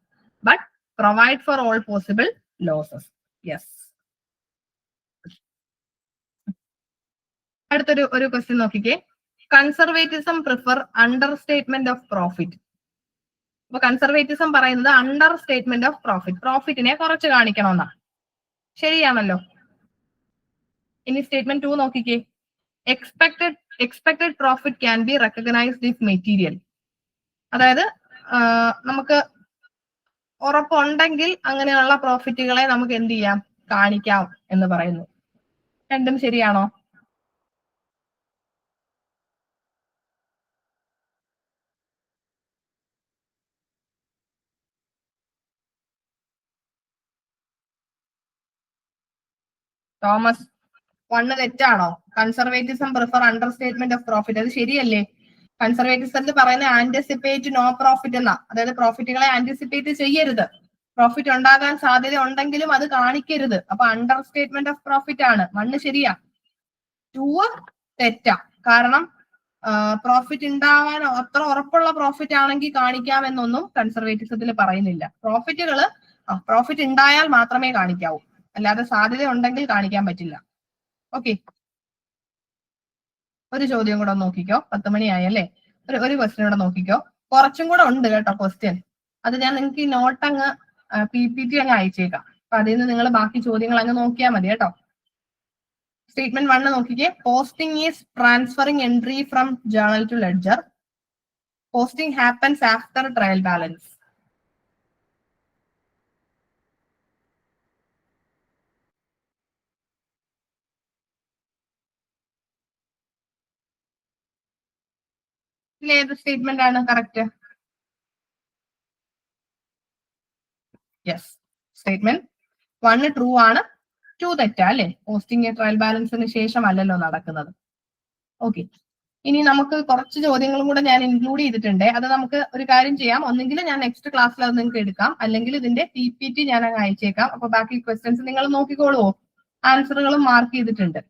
But provide for all possible losses. Yes. അടുത്തൊരു ക്വസ്റ്റ്യൻ നോക്കിക്കേ. Conservatism prefer under statement of profit. അപ്പൊ കൺസർവേറ്റിസം പറയുന്നത് അണ്ടർ സ്റ്റേറ്റ്മെന്റ് ഓഫ് പ്രോഫിറ്റ്, പ്രോഫിറ്റിനെ കുറച്ച് കാണിക്കണമെന്നാണ്. ശരിയാണല്ലോ. ഇനി സ്റ്റേറ്റ്മെന്റ് 2 നോക്കിക്കേ. Expected profit can be recognised if material. അതായത് നമുക്ക് ഉറപ്പുണ്ടെങ്കിൽ അങ്ങനെയുള്ള പ്രോഫിറ്റുകളെ നമുക്ക് എന്ത് ചെയ്യാം, കാണിക്കാം എന്ന് പറയുന്നു. രണ്ടും ശരിയാണോ? തോമസ് 1 തെറ്റാണോ? Conservatism prefer under statement of profit, അത് ശരിയല്ലേ? കൺസർവേറ്റിസത്തിൽ പറയുന്ന ആന്റിസിപ്പേറ്റ് നോ പ്രോഫിറ്റ് എന്നാ, അതായത് പ്രോഫിറ്റുകളെ ആന്റിസിപ്പേറ്റ് ചെയ്യരുത്. പ്രോഫിറ്റ് ഉണ്ടാകാൻ സാധ്യത ഉണ്ടെങ്കിലും അത് കാണിക്കരുത്. അപ്പൊ അണ്ടർ സ്റ്റേറ്റ്മെന്റ് ഓഫ് പ്രോഫിറ്റ് ആണ്. 1 ശരിയാ, 2 തെറ്റാ. കാരണം പ്രോഫിറ്റ് ഉണ്ടാവാൻ അത്ര ഉറപ്പുള്ള പ്രോഫിറ്റ് ആണെങ്കിൽ കാണിക്കാമെന്നൊന്നും കൺസർവേറ്റിസത്തിൽ പറയുന്നില്ല. പ്രോഫിറ്റ് ഉണ്ടായാൽ മാത്രമേ കാണിക്കാവൂ, അല്ലാതെ സാധ്യത ഉണ്ടെങ്കിൽ കാണിക്കാൻ പറ്റില്ല. ഓക്കെ, ഒരു ചോദ്യം കൂടെ നോക്കിക്കോ. 10 മണിയായല്ലേ. ഒരു ക്വസ്റ്റ്യൻ കൂടെ നോക്കിക്കോ. കുറച്ചും കൂടെ ഉണ്ട് കേട്ടോ ക്വസ്റ്റ്യൻ. അത് ഞാൻ നിങ്ങൾക്ക് ഈ നോട്ട് അങ്ങ് PPT അങ്ങ് അയച്ചേക്കാം. അപ്പൊ അതിൽ നിന്ന് നിങ്ങൾ ബാക്കി ചോദ്യങ്ങൾ അങ്ങ് നോക്കിയാൽ മതി കേട്ടോ. സ്റ്റേറ്റ്മെന്റ് 1 നോക്കിക്കേ. Posting is transferring entry from journal to ledger. Posting happens after trial balance. ഏത് സ്റ്റേറ്റ്മെന്റ് ആണ് കറക്റ്റ്? യെസ്, സ്റ്റേറ്റ്മെന്റ് 1 ട്രൂ ആണ്, 2 തെറ്റാ അല്ലെ. പോസ്റ്റിംഗ് ട്രയൽ ബാലൻസിന് ശേഷം അല്ലല്ലോ നടക്കുന്നത്. ഓക്കെ, ഇനി നമുക്ക് കുറച്ച് ചോദ്യങ്ങളും കൂടെ ഞാൻ ഇൻക്ലൂഡ് ചെയ്തിട്ടുണ്ട്. അത് നമുക്ക് ഒരു കാര്യം ചെയ്യാം, ഒന്നെങ്കിൽ ഞാൻ നെക്സ്റ്റ് ക്ലാസ്സിൽ അത് നിങ്ങൾക്ക് എടുക്കാം, അല്ലെങ്കിൽ ഇതിന്റെ PPT ഞാൻ അങ്ങ് അയച്ചേക്കാം. അപ്പൊ ബാക്കി ക്വസ്റ്റ്യൻസ് നിങ്ങൾ നോക്കിക്കോളുവോ? ആൻസറുകളും മാർക്ക് ചെയ്തിട്ടുണ്ട്.